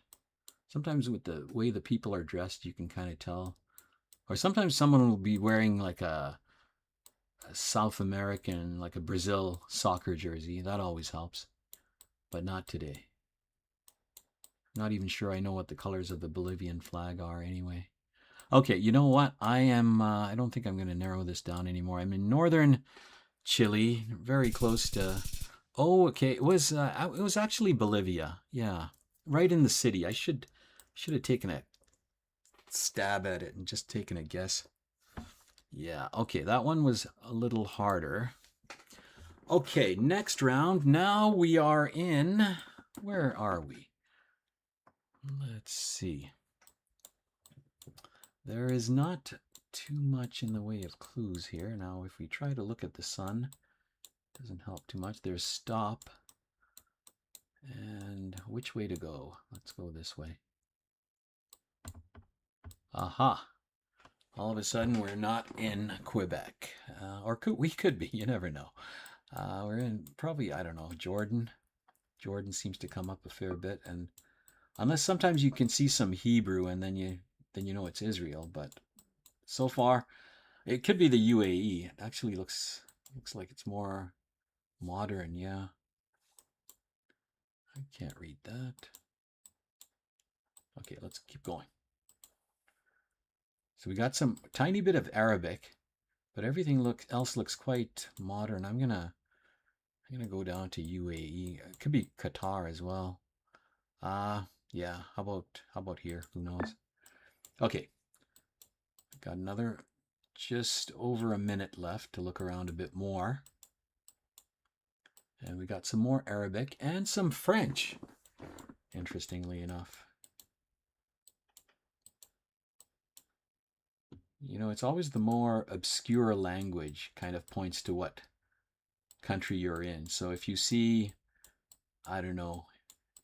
sometimes with the way the people are dressed, you can kind of tell. Or sometimes someone will be wearing like a South American, like a Brazil soccer jersey. That always helps. But not today. Not even sure I know what the colors of the Bolivian flag are anyway. Okay, you know what? I don't think I'm going to narrow this down anymore. I'm in northern Chile, very close to... Oh, okay. It was actually Bolivia. Yeah, right in the city. I should have taken a stab at it and just taken a guess. Yeah, okay. That one was a little harder. Okay, next round. Now we are in... Where are we? Let's see. There is not too much in the way of clues here. Now, if we try to look at the sun, it doesn't help too much. There's stop. And which way to go? Let's go this way. Aha. All of a sudden, we're not in Quebec. We could be. You never know. We're in probably, I don't know, Jordan. Jordan seems to come up a fair bit. And unless sometimes you can see some Hebrew and then you know it's Israel. But so far, it could be the UAE. It actually looks like it's more modern. Yeah. I can't read that. Okay, let's keep going. So we got some tiny bit of Arabic, but everything else looks quite modern. I'm gonna go down to UAE. It could be Qatar as well. Yeah. How about here? Who knows? Okay. Got another just over a minute left to look around a bit more. And we got some more Arabic and some French, interestingly enough. You know, it's always the more obscure language kind of points to what country you're in. So if you see, I don't know,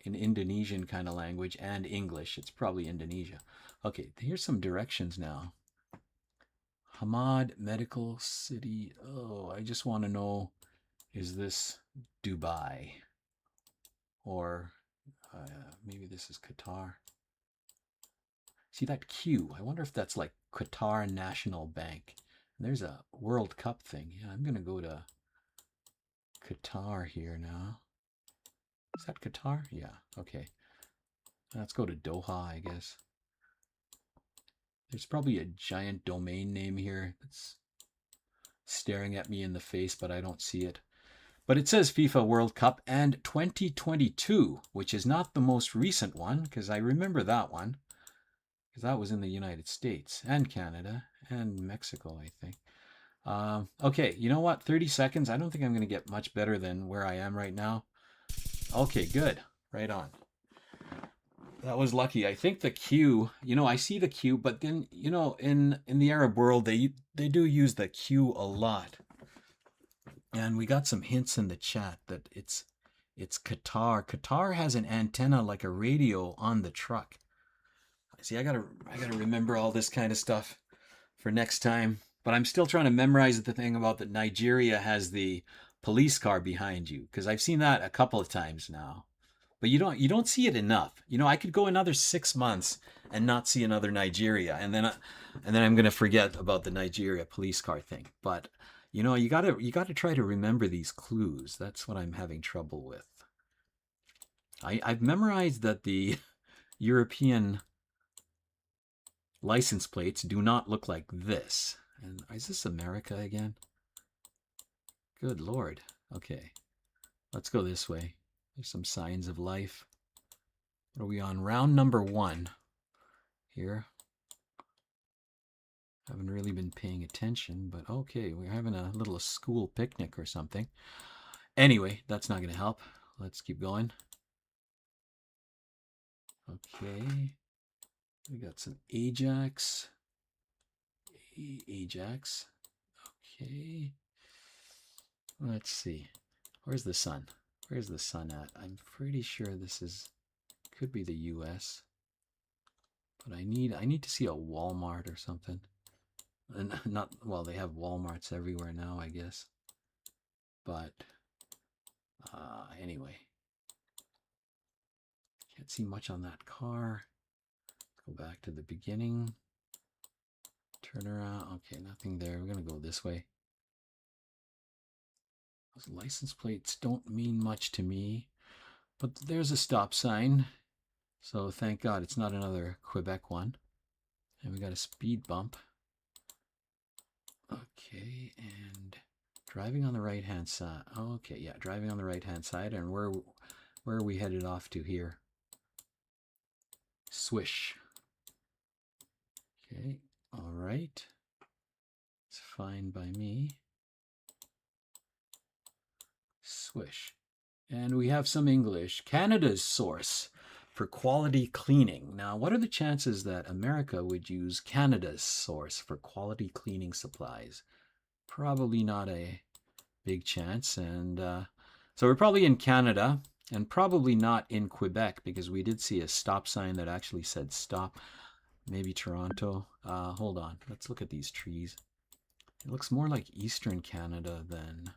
an Indonesian kind of language and English, it's probably Indonesia. Okay, here's some directions now. Hamad Medical City. Oh, I just want to know, is this Dubai? Or maybe this is Qatar. See that Q? I wonder if that's like Qatar National Bank. And there's a World Cup thing. Yeah, I'm going to go to Qatar here now. Is that Qatar? Yeah, okay. Let's go to Doha, I guess. There's probably a giant domain name here that's staring at me in the face, but I don't see it. But it says FIFA World Cup and 2022, which is not the most recent one, because I remember that one, because that was in the United States and Canada and Mexico, I think. Okay, you know what? 30 seconds. I don't think I'm going to get much better than where I am right now. Okay, good. Right on. That was lucky. I think the Q, you know, I see the Q, but then, you know, in the Arab world, they do use the Q a lot. And we got some hints in the chat that it's Qatar. Qatar has an antenna like a radio on the truck. See, I gotta remember all this kind of stuff for next time. But I'm still trying to memorize the thing about that Nigeria has the police car behind you, because I've seen that a couple of times now. But you don't see it enough. You know, I could go another 6 months and not see another Nigeria, and then I'm gonna forget about the Nigeria police car thing. But you know, you gotta try to remember these clues. That's what I'm having trouble with. I've memorized that the European license plates do not look like this. And is this America again? Good Lord. Okay, let's go this way. There's some signs of life. What are we on? Round number 1 here. Haven't really been paying attention, but okay, we're having a little school picnic or something. Anyway, that's not going to help. Let's keep going. Okay. We got some Ajax. Ajax. Okay. Let's see. Where's the sun? Where's the sun at? I'm pretty sure this could be the US. But I need to see a Walmart or something. And not, well, they have Walmarts everywhere now, I guess. But anyway. Can't see much on that car. Let's go back to the beginning. Turn around. Okay, nothing there. We're going to go this way. Those license plates don't mean much to me. But there's a stop sign. So thank God it's not another Quebec one. And we got a speed bump. Okay, and driving on the right-hand side. Okay, yeah, driving on the right-hand side. And where are we headed off to here? Swish. Okay, all right. It's fine by me. Swish. And we have some English. Canada's source for quality cleaning. Now, what are the chances that America would use Canada's source for quality cleaning supplies? Probably not a big chance. And so we're probably in Canada and probably not in Quebec, because we did see a stop sign that actually said stop. Maybe Toronto. Hold on. Let's look at these trees. It looks more like Eastern Canada than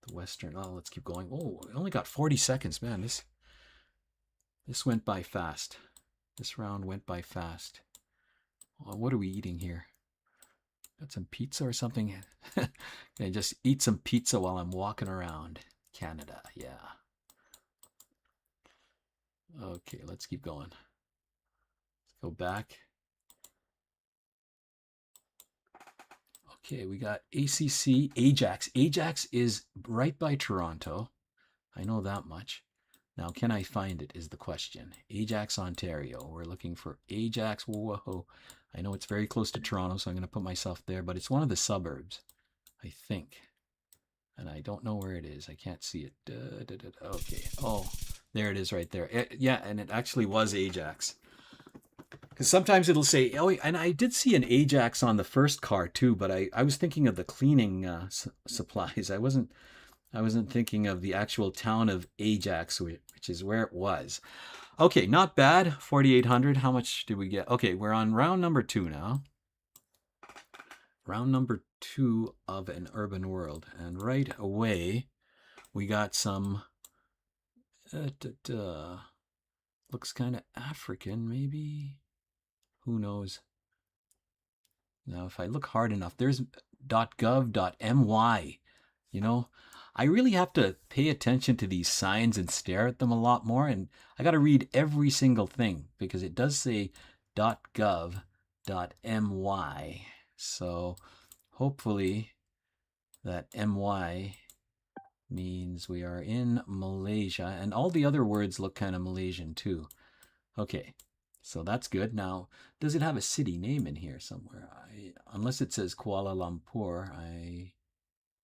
the Western. Oh, let's keep going. Oh, we only got 40 seconds. Man, this went by fast. This round went by fast. What are we eating here? Got some pizza or something? Can I just eat some pizza while I'm walking around Canada? Yeah. Okay, let's keep going. Let's go back. Okay, we got ACC, Ajax. Ajax is right by Toronto. I know that much. Now, can I find it is the question. Ajax, Ontario. We're looking for Ajax. Whoa. I know it's very close to Toronto, so I'm going to put myself there, but it's one of the suburbs, I think. And I don't know where it is. I can't see it. Okay. Oh, there it is right there. Yeah, and it actually was Ajax. Because sometimes it'll say, oh, and I did see an Ajax on the first car too, but I was thinking of the cleaning supplies. I wasn't thinking of the actual town of Ajax, which is where it was. Okay, not bad. 4,800. How much did we get? Okay, we're on round number 2 now. Round number 2 of an urban world. And right away, we got some... looks kind of African, maybe? Who knows? Now, if I look hard enough, there's .gov.my. You know, I really have to pay attention to these signs and stare at them a lot more. And I got to read every single thing because it does say .gov.my. So hopefully that my means we are in Malaysia. And all the other words look kind of Malaysian too. Okay, so that's good. Now, does it have a city name in here somewhere? Unless it says Kuala Lumpur, I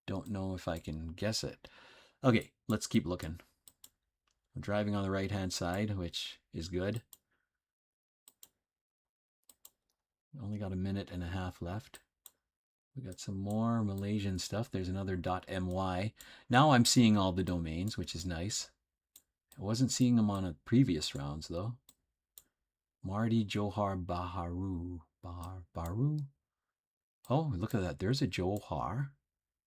don't know if I can guess it. Okay, let's keep looking. We're driving on the right-hand side, which is good. Only got a minute and a half left. We got some more Malaysian stuff. There's another .my. Now I'm seeing all the domains, which is nice. I wasn't seeing them on previous rounds, though. Mardi, Johar, Baru. Oh, look at that. There's a Johar,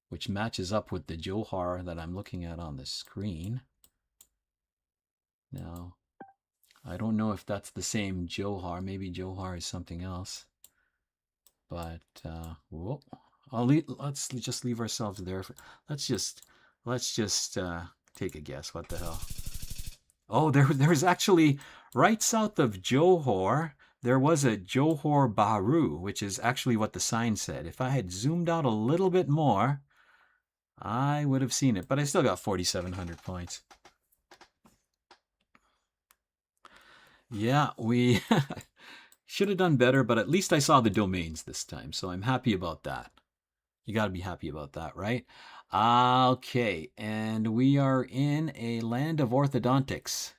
which matches up with the Johar that I'm looking at on the screen. Now, I don't know if that's the same Johar. Maybe Johar is something else. But, whoa. Let's just leave ourselves there. Let's just take a guess. What the hell? Oh, there's actually, right south of Johor, there was a Johor Bahru, which is actually what the sign said. If I had zoomed out a little bit more, I would have seen it. But I still got 4,700 points. Yeah, we should have done better, but at least I saw the domains this time, so I'm happy about that. You got to be happy about that, right? Okay, and we are in a land of orthodontics.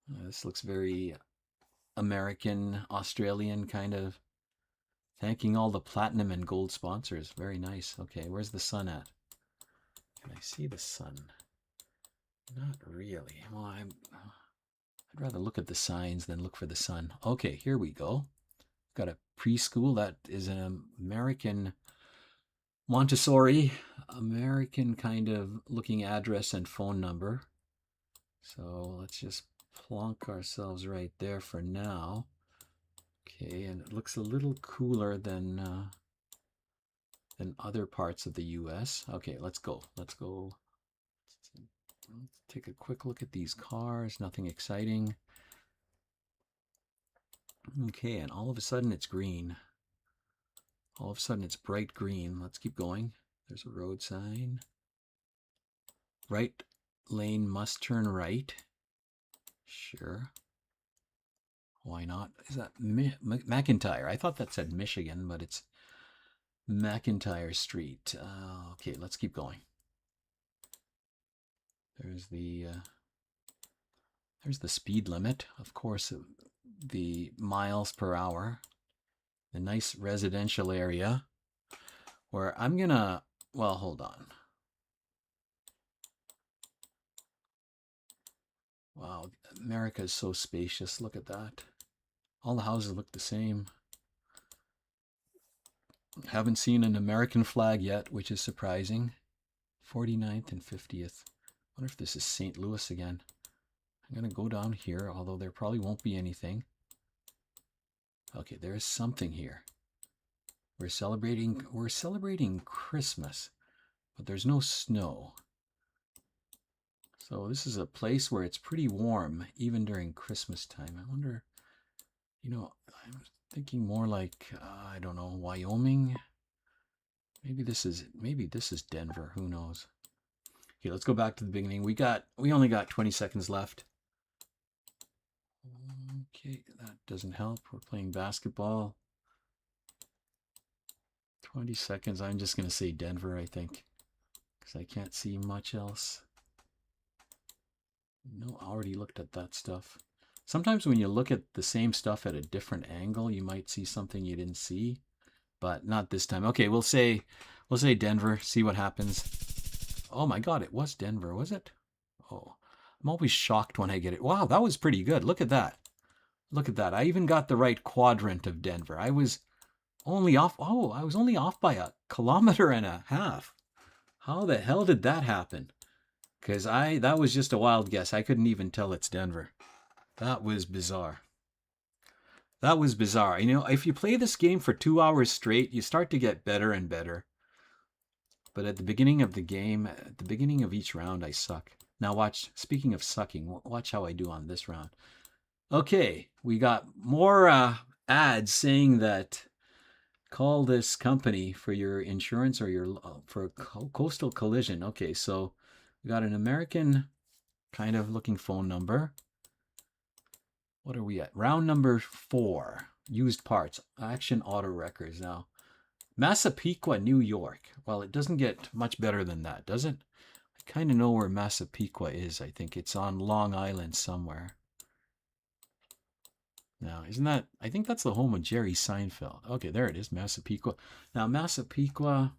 This looks very American, Australian kind of. Thanking all the platinum and gold sponsors. Very nice. Okay, where's the sun at? Can I see the sun? Not really. Well, I'd rather look at the signs than look for the sun. Okay, here we go. Got a preschool. That is an American Montessori, American kind of looking address and phone number. So let's just plonk ourselves right there for now. Okay, and it looks a little cooler than other parts of the U.S. Okay, let's go. Let's take a quick look at these cars. Nothing exciting. Okay, and all of a sudden it's green. All of a sudden it's bright green. Let's keep going. There's a road sign. Right lane must turn right. Sure. Why not? Is that McIntyre? I thought that said Michigan, but it's McIntyre Street. Okay, let's keep going. There's the speed limit, of course, the miles per hour. The nice residential area where I'm gonna, well, hold on. Wow, America is so spacious. Look at that. All the houses look the same. Haven't seen an American flag yet, which is surprising. 49th and 50th. Wonder if this is St. Louis again. I'm going to go down here, although there probably won't be anything. Okay, there is something here. We're celebrating Christmas, but there's no snow. So this is a place where it's pretty warm, even during Christmas time. I wonder, I'm thinking more like, I don't know, Wyoming. Maybe this is Denver. Who knows? Okay, let's go back to the beginning. We only got 20 seconds left. Okay, that doesn't help. We're playing basketball. 20 seconds. I'm just going to say Denver, I think, because I can't see much else. No, I already looked at that stuff. Sometimes when you look at the same stuff at a different angle, you might see something you didn't see, but not this time. Okay, we'll say Denver, see what happens. Oh my God, it was Denver, was it? Oh, I'm always shocked when I get it. Wow, that was pretty good. Look at that. Look at that. I even got the right quadrant of Denver. I was only off. Oh, I was only off by 1.5 kilometers. How the hell did that happen? Because that was just a wild guess. I couldn't even tell it's Denver. That was bizarre. That was bizarre. You know, if you play this game for 2 hours straight, you start to get better and better. But at the beginning of the game, at the beginning of each round, I suck. Now watch, speaking of sucking, watch how I do on this round. Okay, we got more ads saying that call this company for your insurance or your for coastal collision. Okay, so we got an American kind of looking phone number. What are we at? Round number 4. Used parts. Action Auto Records. Now, Massapequa, New York. Well, it doesn't get much better than that, does it? I kind of know where Massapequa is. I think it's on Long Island somewhere. Now, isn't that... I think that's the home of Jerry Seinfeld. Okay, there it is, Massapequa. Now, Massapequa,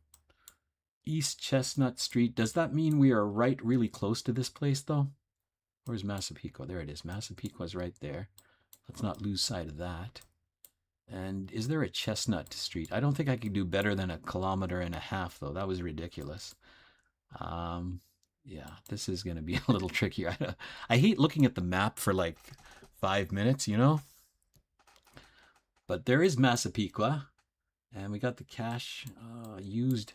East Chestnut Street. Does that mean we are right really close to this place, though? Where's Massapequa? There it is. Massapequa's right there. Let's not lose sight of that. And is there a Chestnut Street? I don't think I could do better than 1.5 kilometers, though. That was ridiculous. Yeah, this is going to be a little trickier. I hate looking at the map for like 5 minutes, you know? But there is Massapequa. And we got the cash used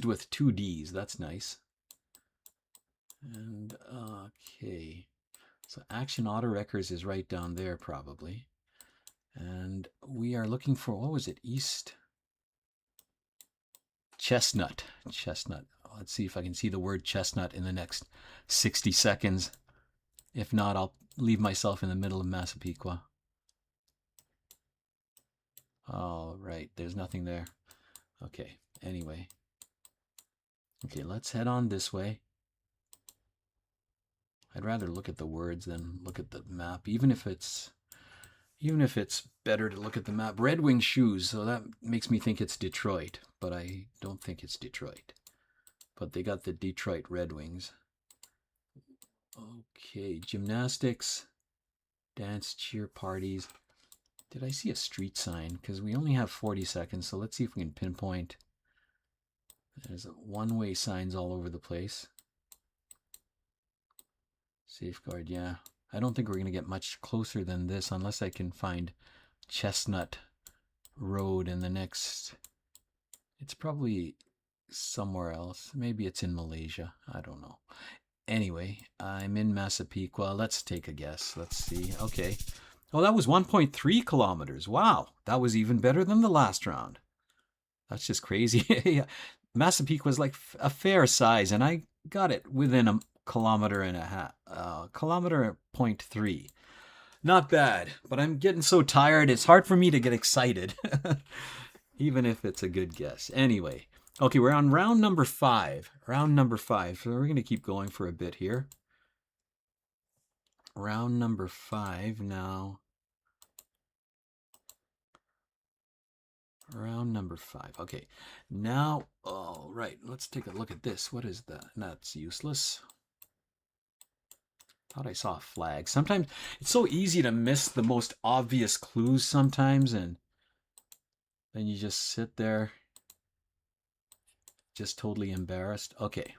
with 2 Ds. That's nice. And okay. So Action Auto Records is right down there probably. And we are looking for, what was it? East Chestnut. Chestnut. Let's see if I can see the word chestnut in the next 60 seconds. If not, I'll leave myself in the middle of Massapequa. Oh, right. There's nothing there. Okay. Anyway. Okay, let's head on this way. I'd rather look at the words than look at the map, even if it's better to look at the map. Red Wing shoes, so that makes me think it's Detroit, but I don't think it's Detroit. But they got the Detroit Red Wings. Okay, gymnastics, dance, cheer parties. Did I see a street sign? Because we only have 40 seconds, so let's see if we can pinpoint. There's one-way signs all over the place. Safeguard, yeah. I don't think we're going to get much closer than this unless I can find Chestnut Road in the next... It's probably somewhere else. Maybe it's in Malaysia. I don't know. Anyway, I'm in Massapequa. Let's take a guess. Let's see. Okay. Oh, that was 1.3 kilometers. Wow. That was even better than the last round. That's just crazy. Massapequa was like a fair size, and I got it within 1.5 kilometers. 1.3 kilometers. Not bad, but I'm getting so tired. It's hard for me to get excited, even if it's a good guess. Anyway, okay, we're on round number 5. Round number 5. So we're going to keep going for a bit here. Round number 5 now. Round number 5. Okay, now, all right, let's take a look at this. What is that? That's useless. Thought I saw a flag. Sometimes it's so easy to miss the most obvious clues sometimes, and then you just sit there just totally embarrassed. Okay,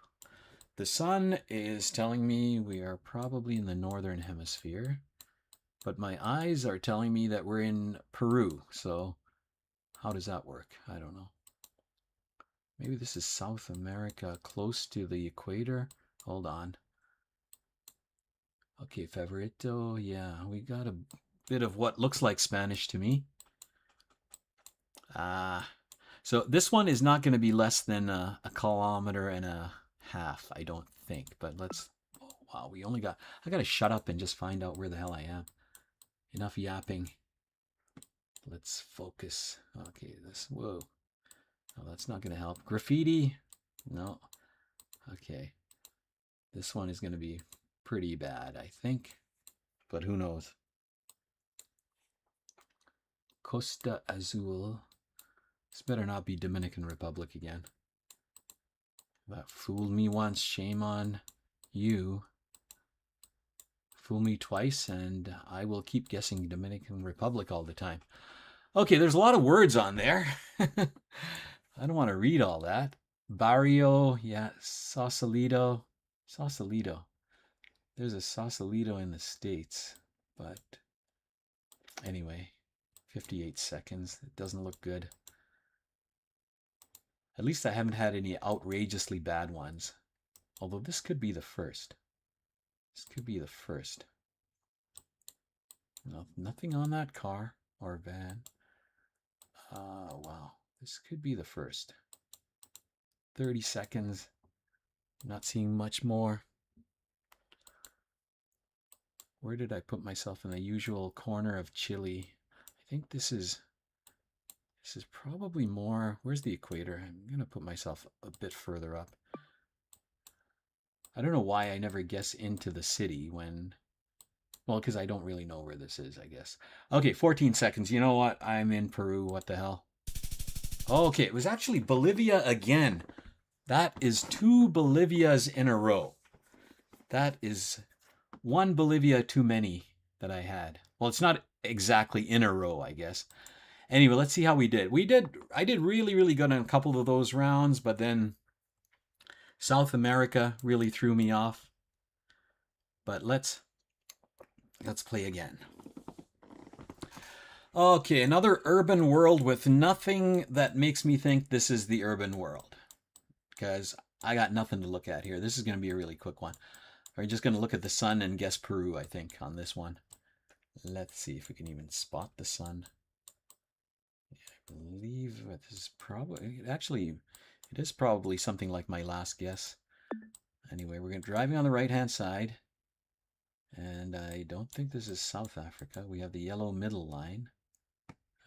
the sun is telling me we are probably in the northern hemisphere, but my eyes are telling me that we're in Peru, so how does that work? I don't know. Maybe this is South America, close to the equator. Hold on. Okay, favorito. Yeah, we got a bit of what looks like Spanish to me. So this one is not going to be less than 1.5 kilometers, I don't think. But let's... Oh, wow, we only got... I got to shut up and just find out where the hell I am. Enough yapping. Let's focus. Okay, this... Whoa. Oh, that's not going to help. Graffiti? No. Okay. This one is going to be pretty bad, I think. but who knows? Costa Azul. This better not be Dominican Republic again. That fooled me once, shame on you. Fool me twice, and I will keep guessing Dominican Republic all the time. Okay, there's a lot of words on there. I don't want to read all that. Barrio, yeah, Sausalito. Sausalito. There's a Sausalito in the States, but anyway, 58 seconds. It doesn't look good. At least I haven't had any outrageously bad ones. Although this could be the first. This could be the first. No, nothing on that car or van. Wow. This could be the first. 30 seconds. Not seeing much more. Where did I put myself in the usual corner of Chile? I think this is probably more. Where's the equator? I'm going to put myself a bit further up. I don't know why I never guess into the city when, well, because I don't really know where this is, I guess. Okay, 14 seconds. You know what? I'm in Peru. What the hell? Okay, it was actually Bolivia again. That is 2 Bolivias in a row. That is 1 Bolivia too many that I had. Well, it's not exactly in a row, I guess. Anyway, let's see how we did. I did really, really good on a couple of those rounds, but then South America really threw me off. But let's play again. Okay, another urban world with nothing that makes me think this is the urban world. Because I got nothing to look at here. This is going to be a really quick one. We're just going to look at the sun and guess Peru, I think, on this one. Let's see if we can even spot the sun. I believe this is probably, it is probably something like my last guess. Anyway, we're driving on the right-hand side. And I don't think this is South Africa. We have the yellow middle line.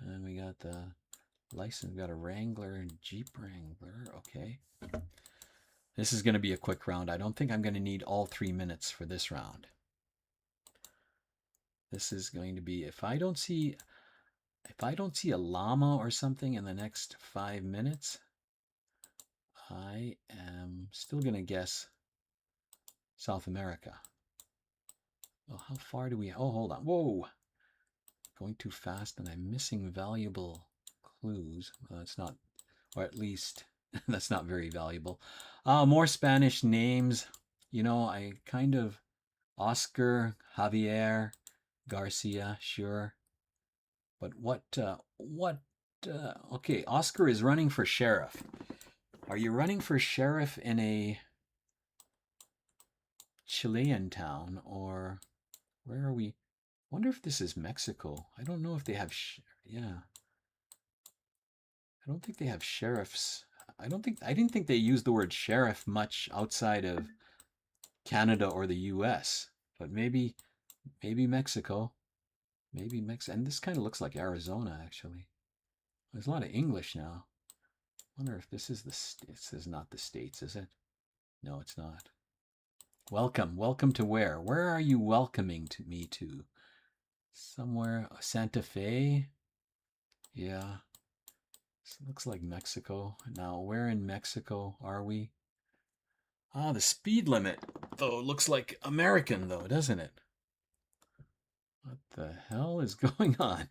And we got the license. We got a Wrangler, Jeep Wrangler. Okay. This is going to be a quick round. I don't think I'm going to need all 3 minutes for this round. This is going to be, if I don't see a llama or something in the next 5 minutes, I am still going to guess South America. Well, how far do we, oh, hold on. Whoa. Going too fast and I'm missing valuable clues. Well, it's not, or at least that's not very valuable. More Spanish names. You know, I kind of, Oscar, Javier, Garcia, sure. But okay, Oscar is running for sheriff. Are you running for sheriff in a Chilean town, or where are we? Wonder if this is Mexico. I don't know if they have, yeah. I don't think they have sheriffs. I didn't think they used the word sheriff much outside of Canada or the US, but maybe Mexico. Maybe Mexico. And this kind of looks like Arizona, actually. There's a lot of English now. Wonder if this is this is not the States, is it? No, it's not. Welcome. Welcome to where? Where are you welcoming me to? Somewhere, Santa Fe? Yeah. This looks like Mexico. Now, where in Mexico are we? Ah, the speed limit, though, looks like American, though, doesn't it? What the hell is going on?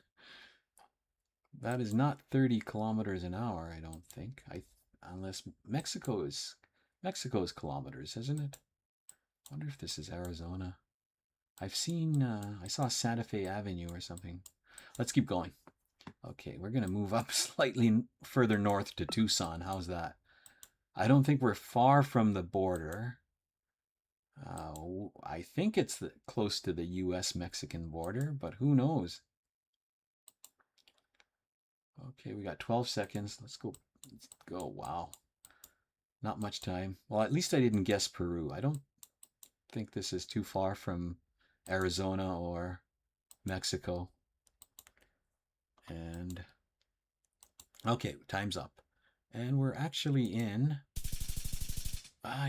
That is not 30 kilometers an hour, I don't think. Unless Mexico is kilometers, isn't it? I wonder if this is Arizona. I've seen, I saw Santa Fe Avenue or something. Let's keep going. Okay, we're going to move up slightly further north to Tucson. How's that? I don't think we're far from the border. I think it's close to the US-Mexican border, but who knows? Okay, we got 12 seconds. Let's go. Let's go. Wow. Not much time. Well, at least I didn't guess Peru. I don't think this is too far from Arizona or Mexico. And okay, time's up. And we're actually in,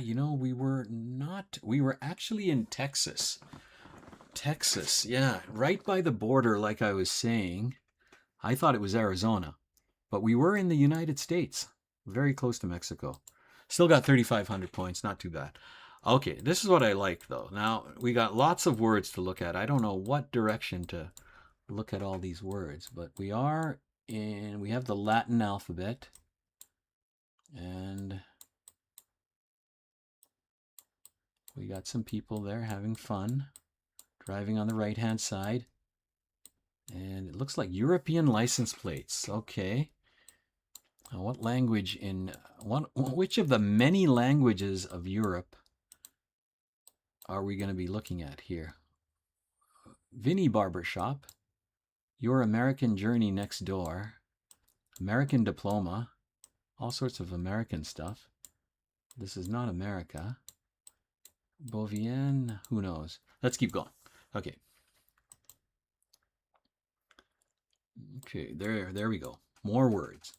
you know, we were actually in Texas. Texas, yeah, right by the border, like I was saying. I thought it was Arizona, but we were in the United States, very close to Mexico. Still got 3,500 points, not too bad. Okay, this is what I like though. Now, we got lots of words to look at. I don't know what direction to look at all these words, but we have the Latin alphabet, and we got some people there having fun, driving on the right-hand side. And it looks like European license plates. Okay. Now, what language which of the many languages of Europe are we going to be looking at here? Vinny Barbershop, Your American Journey Next Door, American Diploma, all sorts of American stuff. This is not America. Bovien, who knows? Let's keep going. Okay. Okay, there we go. More words.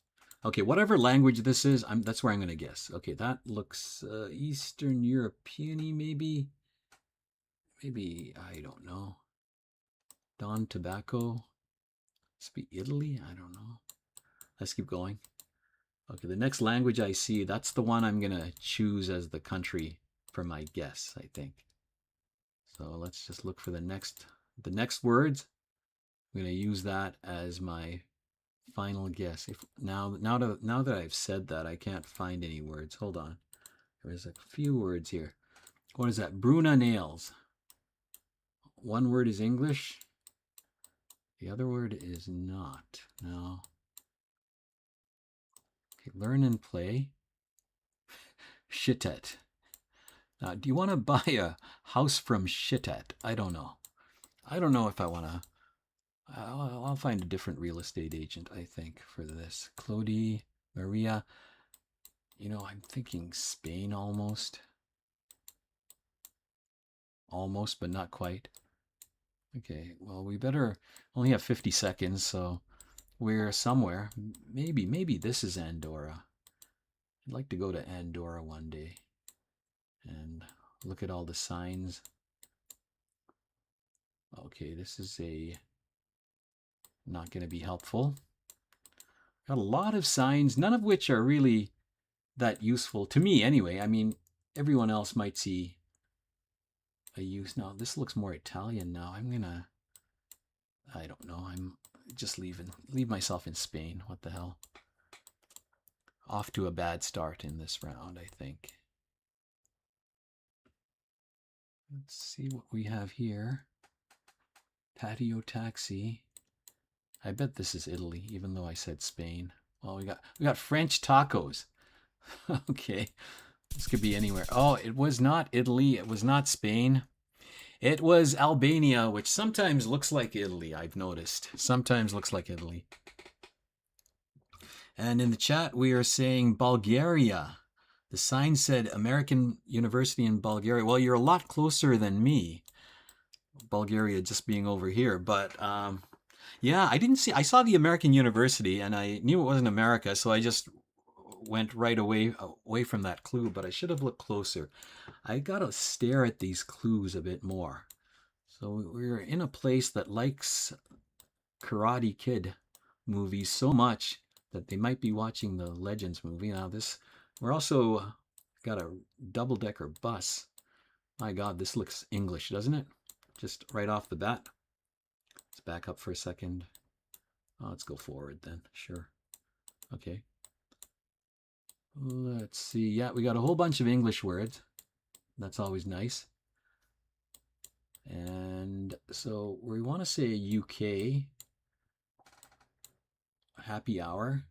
Okay, whatever language this is, that's where I'm going to guess. Okay, that looks Eastern European-y, maybe. Maybe, I don't know. Don Tobacco. Speak Italy? I don't know. Let's keep going. Okay, the next language I see, that's the one I'm going to choose as the country for my guess, I think. So let's just look for the next words. I'm going to use that as my final guess. Now that I've said that, I can't find any words. Hold on. There's a few words here. What is that? Bruna nails. One word is English. The other word is not. No. Okay, learn and play. Shitet. Now, do you want to buy a house from Shitet? I don't know. I don't know if I want to. I'll find a different real estate agent, I think, for this. Clodie, Maria. You know, I'm thinking Spain almost. Almost, but not quite. Okay, well, we better only have 50 seconds, so we're somewhere. Maybe this is Andorra. I'd like to go to Andorra one day and look at all the signs. Okay, this is not going to be helpful. Got a lot of signs, none of which are really that useful to me anyway. I mean, everyone else might see a use. Now, this looks more Italian now. I don't know. I'm just leave myself in Spain. What the hell? Off to a bad start in this round, I think. Let's see what we have here. Patio taxi. I bet this is Italy, even though I said Spain. Well, we got French tacos. Okay, this could be anywhere. Oh, it was not Italy. It was not Spain. It was Albania, which sometimes looks like Italy, I've noticed. Sometimes looks like Italy. And in the chat, we are saying Bulgaria. The sign said American University in Bulgaria. Well, you're a lot closer than me. Bulgaria just being over here. But yeah, I saw the American University and I knew it wasn't America, so I just went right away from that clue, but I should have looked closer. I gotta stare at these clues a bit more. So we're in a place that likes Karate Kid movies so much that they might be watching the Legends movie. Now we're also got a double-decker bus. My God, this looks English, doesn't it? Just right off the bat. Let's back up for a second. Oh, let's go forward then, sure. Okay. Let's see. Yeah, we got a whole bunch of English words. That's always nice. And so we want to say UK happy hour.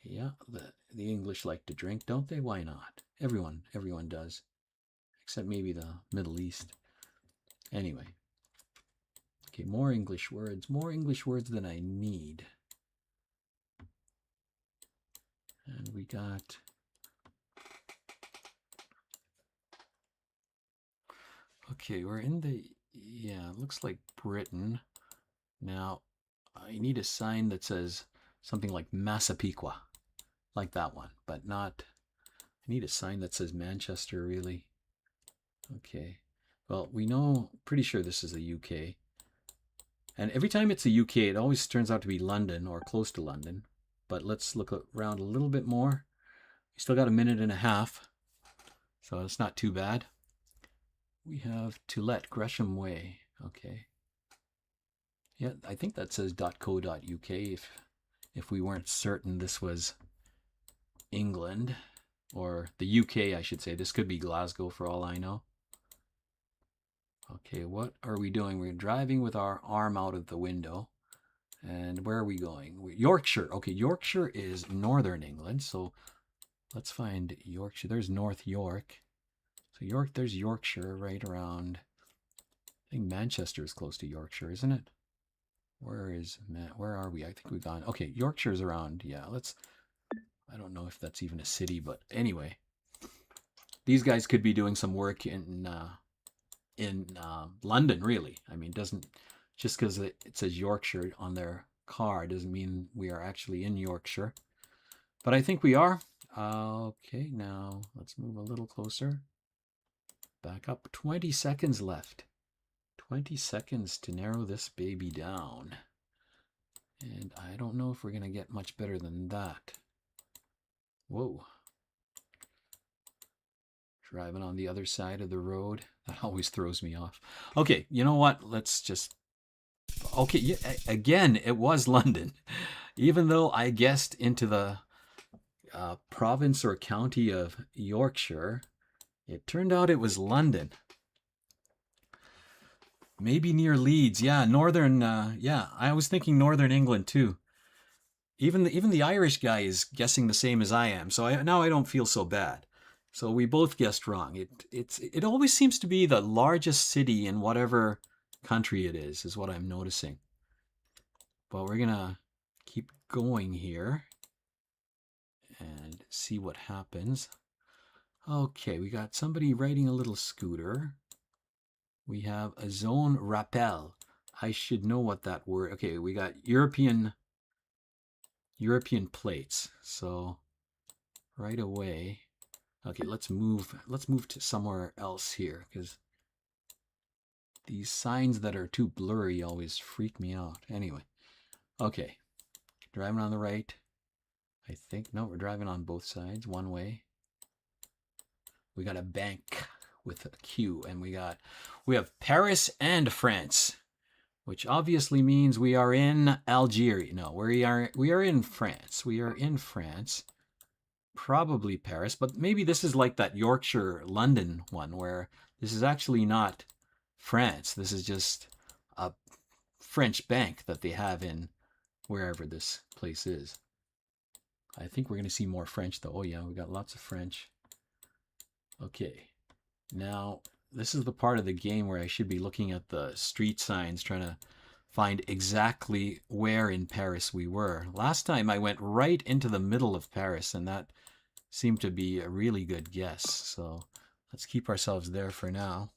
Yeah, the English like to drink, don't they? Why not? Everyone does, except maybe the Middle East. Anyway, okay, more English words than I need. And we got okay, we're in it looks like Britain. Now, I need a sign that says something like Massapequa, like that one, but not, I need a sign that says Manchester, really. Okay, Well, we know, pretty sure this is the UK. And every time it's the UK, it always turns out to be London or close to London. But let's look around a little bit more. We still got a minute and a half, so it's not too bad. We have to let Gresham Way. Okay. Yeah, I think that says .co.uk if we weren't certain this was England or the UK, I should say. This could be Glasgow for all I know. Okay, what are we doing? We're driving with our arm out of the window. And where are we going? Yorkshire. Okay, Yorkshire is northern England, so let's find Yorkshire. There's North York. So there's Yorkshire right around. I think Manchester is close to Yorkshire, isn't it? Where are we? I think we've gone. Okay, Yorkshire's around. Yeah, I don't know if that's even a city, but anyway. These guys could be doing some work in London, really. I mean, just because it says Yorkshire on their car doesn't mean we are actually in Yorkshire. But I think we are. Okay, now let's move a little closer. Back up. 20 seconds left. 20 seconds to narrow this baby down. And I don't know if we're going to get much better than that. Whoa. Driving on the other side of the road. That always throws me off. Okay, you know what? Let's just... Okay, yeah, again, it was London. Even though I guessed into the province or county of Yorkshire, it turned out it was London. Maybe near Leeds. Yeah, northern... yeah, I was thinking northern England too. Even the Irish guy is guessing the same as I am, so now I don't feel so bad. So we both guessed wrong. It always seems to be the largest city in whatever country it is what I'm noticing. But we're gonna keep going here and see what happens. Okay, we got somebody riding a little scooter. We have a zone rappel. I should know what that word. Okay, we got European plates. So right away. Okay, let's move to somewhere else here, because these signs that are too blurry always freak me out. Anyway, okay, driving on the right. I think, no, we're driving on both sides, one way. We got a bank with a Q, and we have Paris and France, which obviously means we are in Algeria. No, we are in France. We are in France. Probably Paris, but maybe this is like that Yorkshire London one where this is actually not France. This is just a French bank that they have in wherever this place is. I think we're going to see more French though. Oh yeah, we got lots of French. Okay, now this is the part of the game where I should be looking at the street signs, trying to find exactly where in Paris we were. Last time I went right into the middle of Paris, and that seemed to be a really good guess. So let's keep ourselves there for now.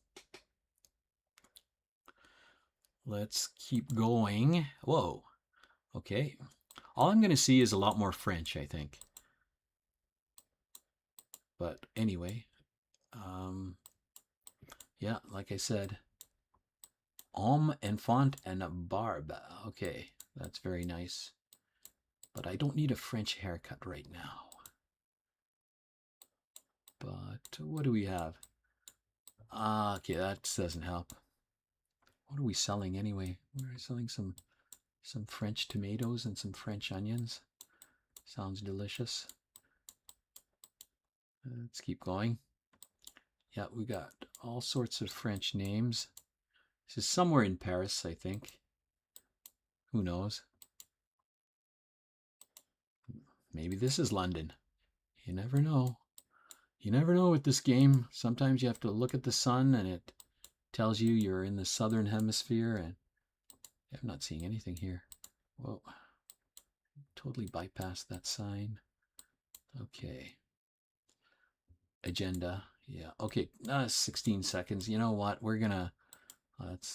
Let's keep going. Whoa. Okay. All I'm going to see is a lot more French, I think. But anyway, yeah, like I said, homme, enfant, and barbe. Okay, that's very nice. But I don't need a French haircut right now. But what do we have? Okay, that doesn't help. What are we selling anyway? We're selling some French tomatoes and some French onions. Sounds delicious. Let's keep going. Yeah, we got all sorts of French names. This is somewhere in Paris, I think. Who knows? Maybe this is London. You never know. You never know with this game. Sometimes you have to look at the sun and it tells you you're in the southern hemisphere, and I'm not seeing anything here. Whoa. Totally bypassed that sign. Okay. Agenda. Yeah. Okay. 16 seconds. You know what? We're gonna...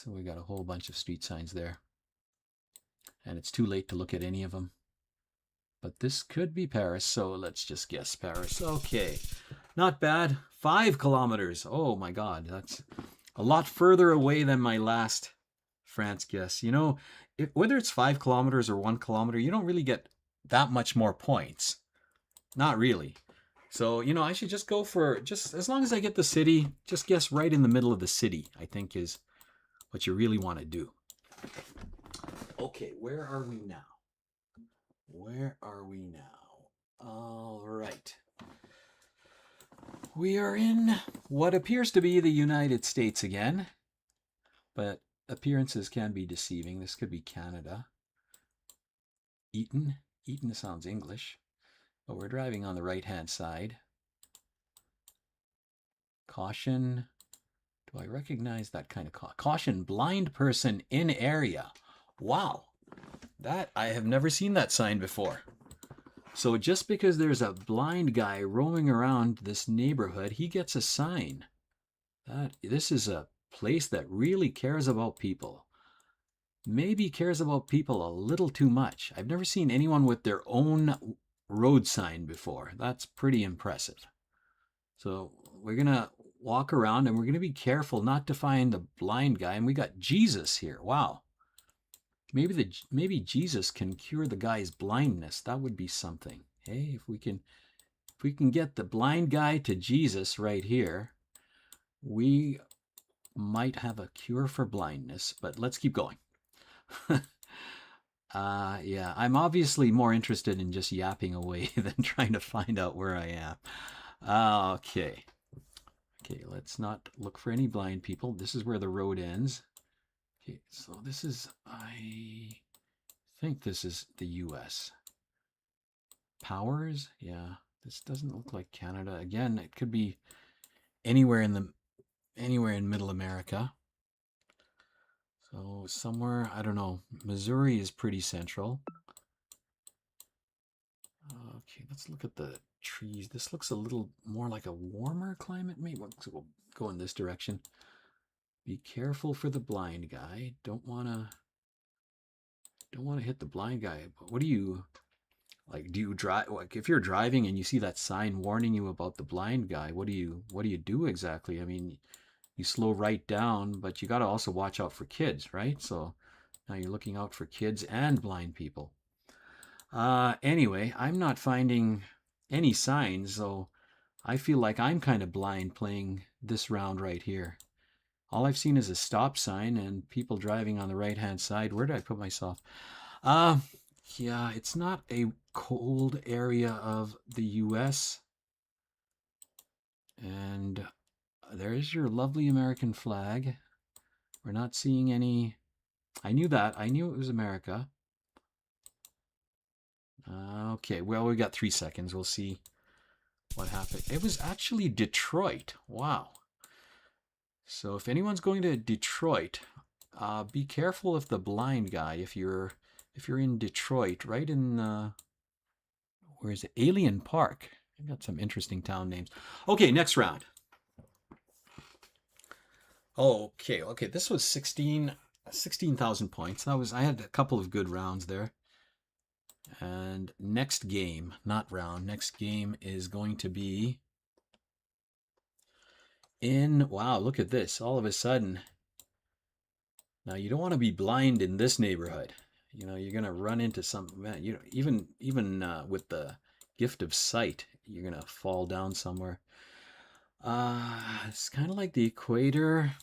we got a whole bunch of street signs there. And it's too late to look at any of them. But this could be Paris, so let's just guess Paris. Okay. Not bad. 5 kilometers. Oh my God. That's... A lot further away than my last France guess. You know, whether it's 5 kilometers or 1 kilometer, you don't really get that much more points. Not really. So, you know, I should just go for, just as long as I get the city, just guess right in the middle of the city, I think is what you really want to do. Okay, where are we now? Where are we now? All right. We are in what appears to be the United States again, but appearances can be deceiving. This could be Canada. Eaton. Eaton sounds English, but we're driving on the right-hand side. Caution. Do I recognize that kind of caution? Blind person in area. Wow. That, I have never seen that sign before. So just because there's a blind guy roaming around this neighborhood, he gets a sign. This is a place that really cares about people. Maybe cares about people a little too much. I've never seen anyone with their own road sign before. That's pretty impressive. So we're going to walk around and we're going to be careful not to find the blind guy. And we got Jesus here. Wow. Maybe Jesus can cure the guy's blindness. That would be something. Hey, if we can get the blind guy to Jesus right here, we might have a cure for blindness, but let's keep going. Yeah, I'm obviously more interested in just yapping away than trying to find out where I am. Okay, let's not look for any blind people. This is where the road ends. Okay, so this is, I think this is the US. Powers? Yeah, this doesn't look like Canada. Again, it could be anywhere in Middle America. So somewhere, I don't know, Missouri is pretty central. Okay, let's look at the trees. This looks a little more like a warmer climate. Maybe we'll go in this direction. Be careful for the blind guy. Don't want to hit the blind guy. But what do you like? Do you drive? Like, if you're driving and you see that sign warning you about the blind guy, what do you do exactly? I mean, you slow right down, but you got to also watch out for kids, right? So now you're looking out for kids and blind people. Anyway, I'm not finding any signs, so I feel like I'm kind of blind playing this round right here. All I've seen is a stop sign and people driving on the right-hand side. Where did I put myself? Yeah, it's not a cold area of the US. And there's your lovely American flag. We're not seeing any. I knew that. I knew it was America. Okay, well, we got 3 seconds. We'll see what happened. It was actually Detroit. Wow. So if anyone's going to Detroit, be careful of the blind guy if you're in Detroit, right in where is it? Alien Park. I've got some interesting town names. Okay, next round. Okay. This was 16,000 points. I had a couple of good rounds there. And next game, not round, next game is going to be wow, look at this. All of a sudden, now you don't want to be blind in this neighborhood. You know, you're going to run into even with the gift of sight, you're going to fall down somewhere. It's kind of like the equator.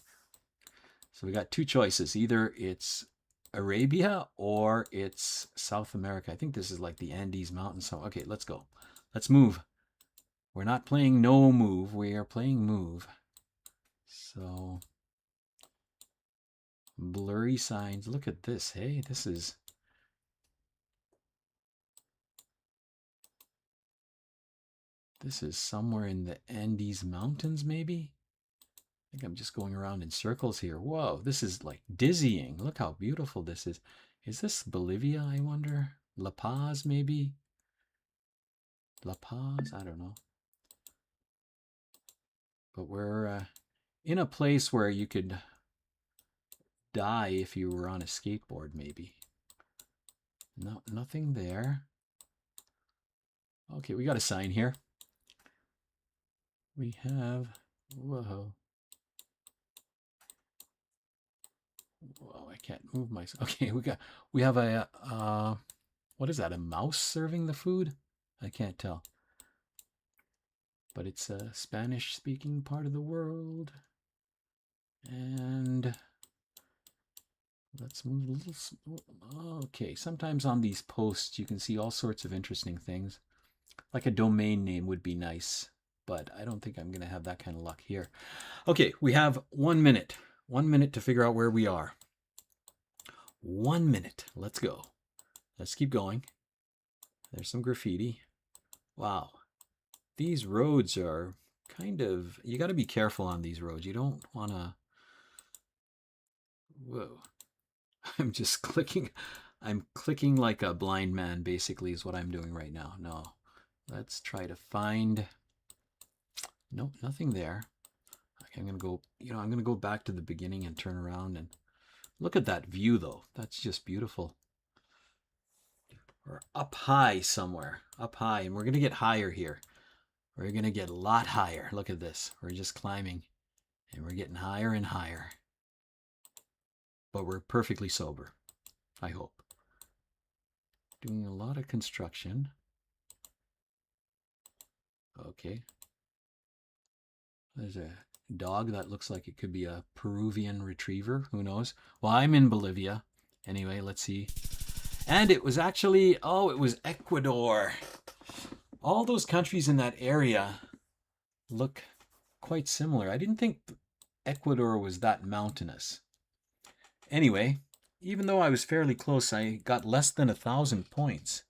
So we got two choices. Either it's Arabia or it's South America. I think this is like the Andes Mountains. So, okay, let's go. Let's move. We're not playing no move. We are playing move. So, blurry signs. Look at this. Hey, this is... This is somewhere in the Andes Mountains, maybe? I think I'm just going around in circles here. Whoa, this is like dizzying. Look how beautiful this is. Is this Bolivia, I wonder? La Paz, maybe? La Paz? I don't know. But we're in a place where you could die if you were on a skateboard, maybe. No, nothing there. Okay, we got a sign here. We have, whoa. Whoa, I can't move myself. Okay, we have a what is that? A mouse serving the food? I can't tell. But it's a Spanish-speaking part of the world. And let's move a little. Okay, sometimes on these posts you can see all sorts of interesting things. Like a domain name would be nice, but I don't think I'm going to have that kind of luck here. Okay, we have 1 minute. 1 minute to figure out where we are. 1 minute. Let's go. Let's keep going. There's some graffiti. Wow. These roads are kind of, you got to be careful on these roads. You don't want to, whoa. I'm just clicking. I'm clicking like a blind man, basically, is what I'm doing right now. No. Let's try to find, nope, nothing there. Okay, I'm going to go, I'm going to go back to the beginning and turn around and look at that view, though. That's just beautiful. We're up high somewhere, up high, and we're going to get higher here. We're going to get a lot higher. Look at this. We're just climbing, and we're getting higher and higher. But we're perfectly sober, I hope. Doing a lot of construction. Okay. There's a dog that looks like it could be a Peruvian retriever. Who knows? Well, I'm in Bolivia. Anyway, let's see. And it was actually, oh, it was Ecuador. All those countries in that area look quite similar. I didn't think Ecuador was that mountainous. Anyway, even though I was fairly close, I got less than 1,000 points.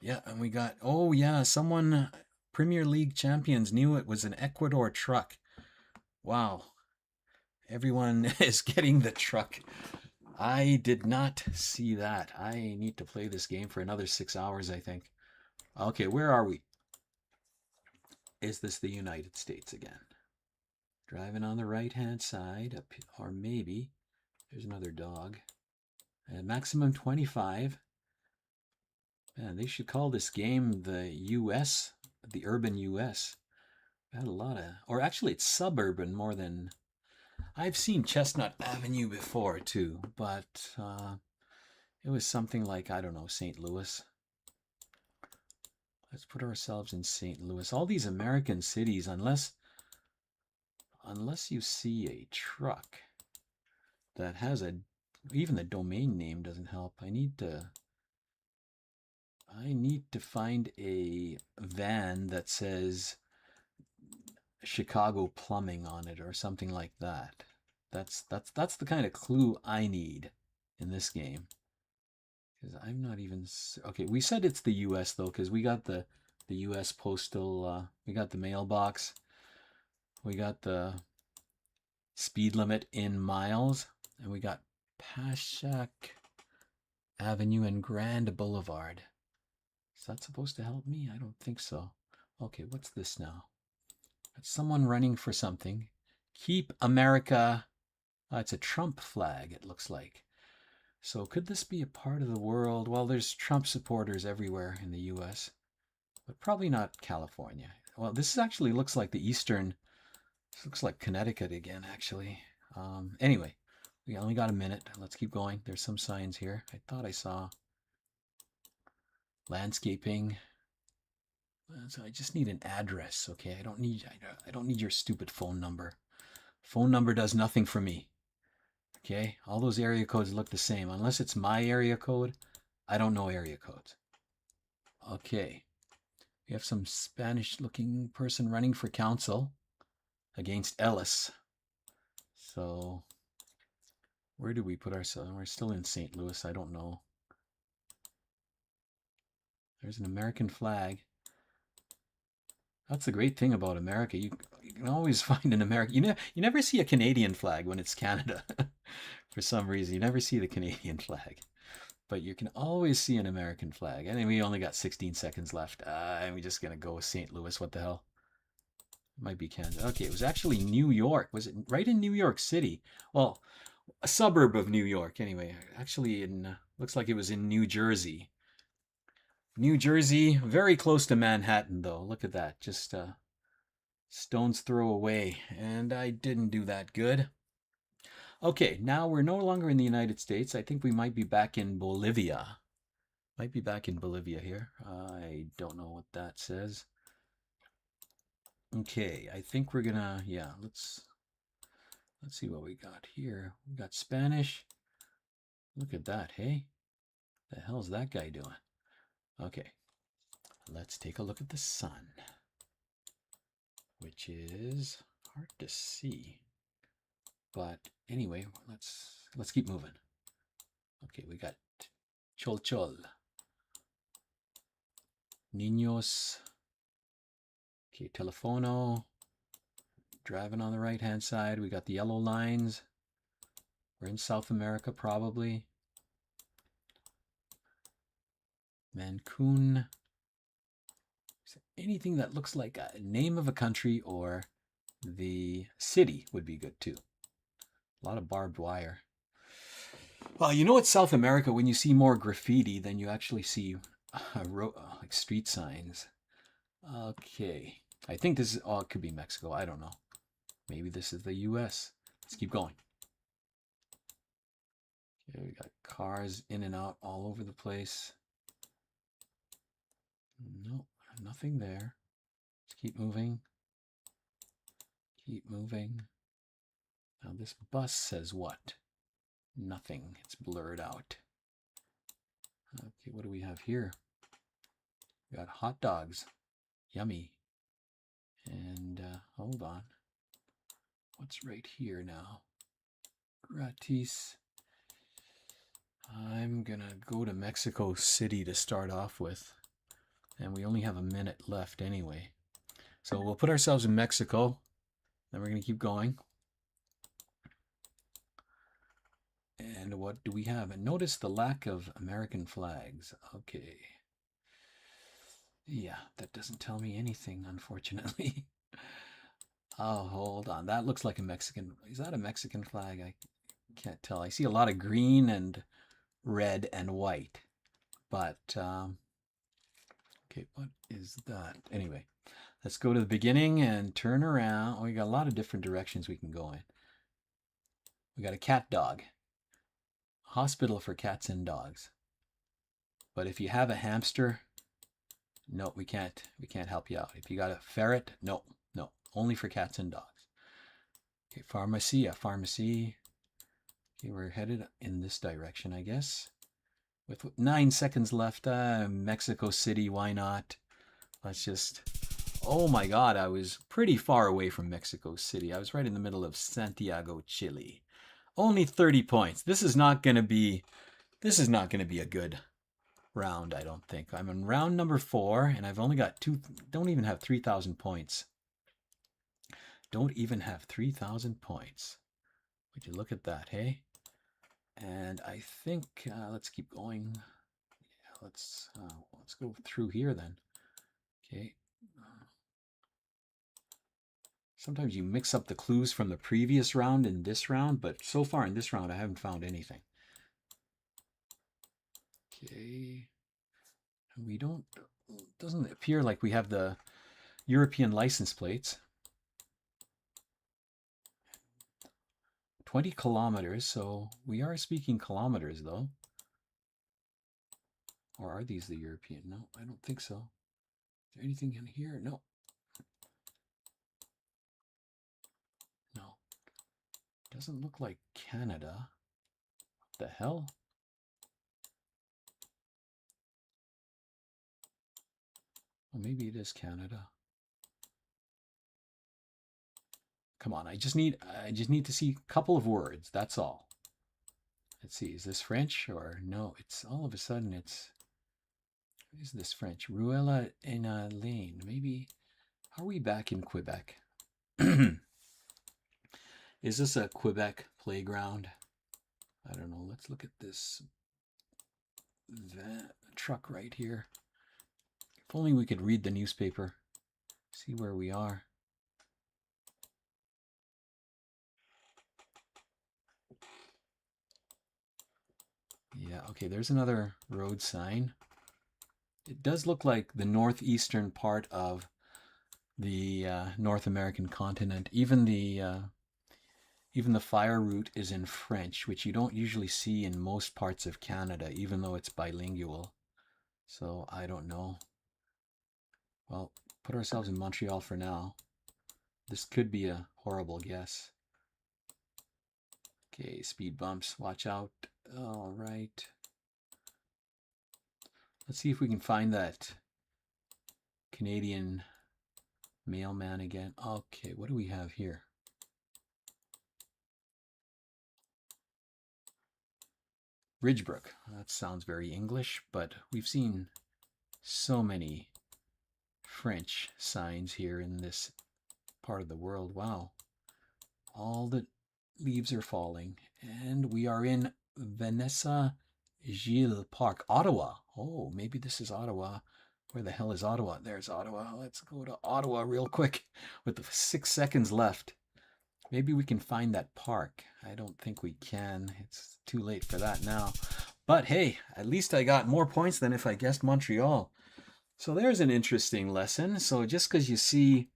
Yeah, and we got, oh yeah, someone, Premier League champions, knew it was an Ecuador truck. Wow. Everyone is getting the truck. I did not see that. I need to play this game for another 6 hours, I think. Okay, where are we? Is this the United States again? Driving on the right-hand side, up, or maybe there's another dog. Maximum 25. Man, they should call this game the US, the urban US. Had a lot of, or actually it's suburban more than, I've seen Chestnut Avenue before too, but it was something like, I don't know, St. Louis. Let's put ourselves in St. Louis. All these American cities, unless you see a truck that has a, even the domain name doesn't help. I need to find a van that says Chicago Plumbing on it or something like that. That's the kind of clue I need in this game. Because I'm not even, okay, we said it's the US though, because we got the US postal, we got the mailbox, we got the speed limit in miles, and we got Paschack Avenue and Grand Boulevard. Is that supposed to help me? I don't think so. Okay, what's this now? That's someone running for something. Keep America. It's a Trump flag, it looks like. So could this be a part of the world? Well, there's Trump supporters everywhere in the US, but probably not California. Well, this actually looks like the eastern, this looks like Connecticut again, actually. Anyway, we only got a minute. Let's keep going. There's some signs here. I thought I saw landscaping. So I just need an address, okay? I don't need your stupid phone number. Phone number does nothing for me. Okay? All those area codes look the same. Unless it's my area code, I don't know area codes. Okay. We have some Spanish-looking person running for council against Ellis. So, where do we put ourselves? We're still in St. Louis. I don't know. There's an American flag. That's the great thing about America. You can always find an American. You never see a Canadian flag when it's Canada. For some reason, you never see the Canadian flag. But you can always see an American flag. And we only got 16 seconds left. And we're just going to go with St. Louis. What the hell? It might be Canada. Okay, it was actually New York. Was it right in New York City? Well, a suburb of New York, anyway. Actually, looks like it was in New Jersey. New Jersey, very close to Manhattan, though. Look at that. Just stone's throw away. And I didn't do that good. Okay, now we're no longer in the United States. I think we might be back in Bolivia. Might be back in Bolivia here. I don't know what that says. Okay, I think we're gonna, yeah, let's see what we got here. We got Spanish. Look at that, hey? The hell's that guy doing? Okay, let's take a look at the sun, which is hard to see. But anyway, let's keep moving. Okay, we got Chol Chol. Niños. Okay, Telefono. Driving on the right-hand side. We got the yellow lines. We're in South America, probably. Mancun. Anything that looks like a name of a country or the city would be good too. A lot of barbed wire. Well, you know it's South America when you see more graffiti than you actually see like street signs. Okay. I think this is, oh, it could be Mexico. I don't know. Maybe this is the US. Let's keep going. Okay, we got cars in and out all over the place. Nope, nothing there. Let's keep moving. Keep moving. Now this bus says what? Nothing. It's blurred out. Okay, what do we have here? We got hot dogs. Yummy. And hold on. What's right here now? Gratis. I'm gonna go to Mexico City to start off with. And we only have a minute left anyway. So we'll put ourselves in Mexico. Then we're gonna keep going. And what do we have? And notice the lack of American flags. Okay. Yeah, that doesn't tell me anything, unfortunately. Oh, hold on. That looks like a Mexican. Is that a Mexican flag? I can't tell. I see a lot of green and red and white. But, okay, what is that? Anyway, let's go to the beginning and turn around. Oh, we got a lot of different directions we can go in. We got a cat dog. Hospital for cats and dogs. But if you have a hamster, no, we can't help you out. If you got a ferret, no, only for cats and dogs. Okay, pharmacy, a pharmacy. Okay, we're headed in this direction, I guess. With 9 seconds left, Mexico City, why not? Let's just, oh my God, I was pretty far away from Mexico City. I was right in the middle of Santiago, Chile. Only 30 points. This is not going to be a good round, I don't think. I'm in round number 4, and I've only got don't even have 3,000 points. Don't even have 3,000 points. Would you look at that, hey? And I think, let's keep going. Yeah, let's go through here then. Okay. Sometimes you mix up the clues from the previous round and this round, but so far in this round, I haven't found anything. Okay. We doesn't appear like we have the European license plates. 20 kilometers, so we are speaking kilometers though. Or are these the European? No, I don't think so. Is there anything in here? No. No. Doesn't look like Canada. What the hell? Well, maybe it is Canada. Come on, I just need to see a couple of words. That's all. Let's see, is this French or no? It's all of a sudden is this French? Ruella en a lane. Maybe, are we back in Quebec? Is this a Quebec playground? I don't know. Let's look at this truck right here. If only we could read the newspaper, see where we are. Yeah, okay, there's another road sign. It does look like the northeastern part of the North American continent. Even the Even the fire route is in French, which you don't usually see in most parts of Canada, even though it's bilingual. So I don't know. Well, put ourselves in Montreal for now. This could be a horrible guess. Okay, speed bumps, watch out. All right. Let's see if we can find that Canadian mailman again. Okay, what do we have here? Ridgebrook. That sounds very English, but we've seen so many French signs here in this part of the world. Wow. All the leaves are falling. And we are in Vanessa Gilles Park, Ottawa. Oh, maybe this is Ottawa. Where the hell is Ottawa? There's Ottawa. Let's go to Ottawa real quick with the 6 seconds left. Maybe we can find that park. I don't think we can. It's too late for that now. But hey, at least I got more points than if I guessed Montreal. So there's an interesting lesson. So just because you see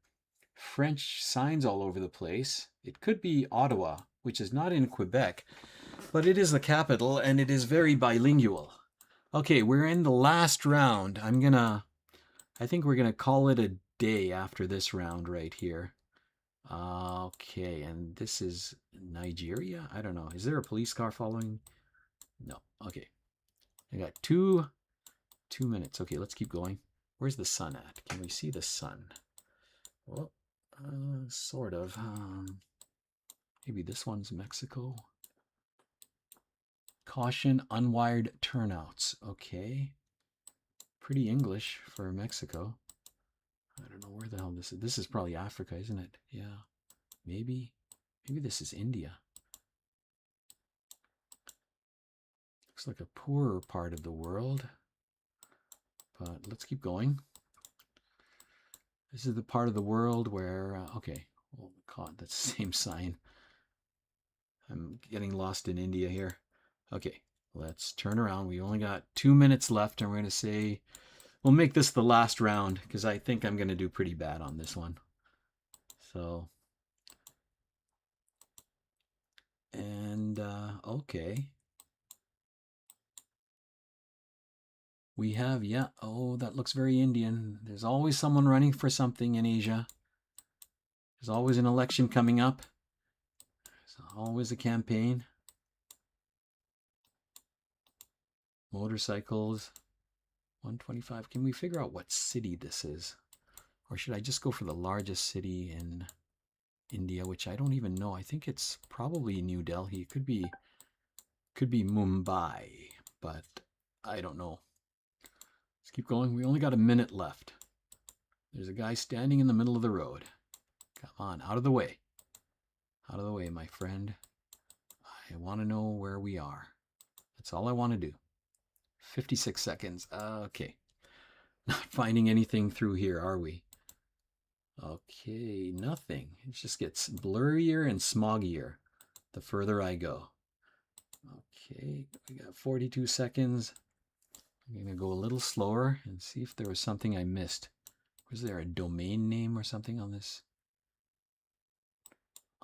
French signs all over the place, it could be Ottawa, which is not in Quebec, but it is the capital and it is very bilingual. Okay, we're in the last round. I think we're gonna call it a day after this round right here. Okay, and this is Nigeria? I don't know. Is there a police car following? No. Okay. I got two minutes. Okay, let's keep going. Where's the sun at? Can we see the sun? Well, sort of. Maybe this one's Mexico. Caution, unwired turnouts. Okay. Pretty English for Mexico. I don't know where the hell this is. This is probably Africa, isn't it? Yeah. Maybe this is India. Looks like a poorer part of the world. But let's keep going. This is the part of the world where, okay, oh God, that's the same sign. I'm getting lost in India here. Okay, let's turn around. We only got 2 minutes left, and we're going to say, we'll make this the last round, because I think I'm going to do pretty bad on this one. So, and, okay. We have, yeah, oh, that looks very Indian. There's always someone running for something in Asia. There's always an election coming up. There's always a campaign. Motorcycles. 125. Can we figure out what city this is? Or should I just go for the largest city in India, which I don't even know. I think it's probably New Delhi. It could be Mumbai, but I don't know. Let's keep going. We only got a minute left. There's a guy standing in the middle of the road. Come on, out of the way. Out of the way, my friend. I want to know where we are. That's all I want to do. 56 seconds. Okay. Not finding anything through here, are we? Okay, nothing. It just gets blurrier and smoggier the further I go. Okay, we got 42 seconds. I'm going to go a little slower and see if there was something I missed. Was there a domain name or something on this?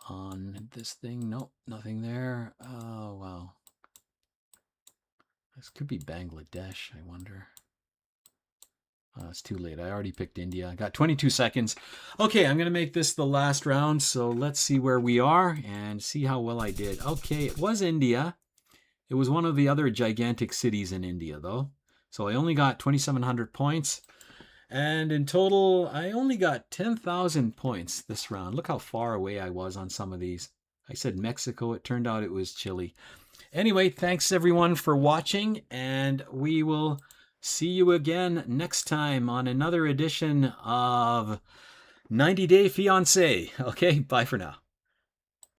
On this thing? Nope, nothing there. Oh, wow. This could be Bangladesh, I wonder. It's too late. I already picked India. I got 22 seconds. Okay, I'm going to make this the last round. So let's see where we are and see how well I did. Okay, it was India. It was one of the other gigantic cities in India, though. So I only got 2,700 points. And in total, I only got 10,000 points this round. Look how far away I was on some of these. I said Mexico. It turned out it was Chile. Anyway, thanks everyone for watching, and we will see you again next time on another edition of 90 Day Fiancé. Okay, bye for now.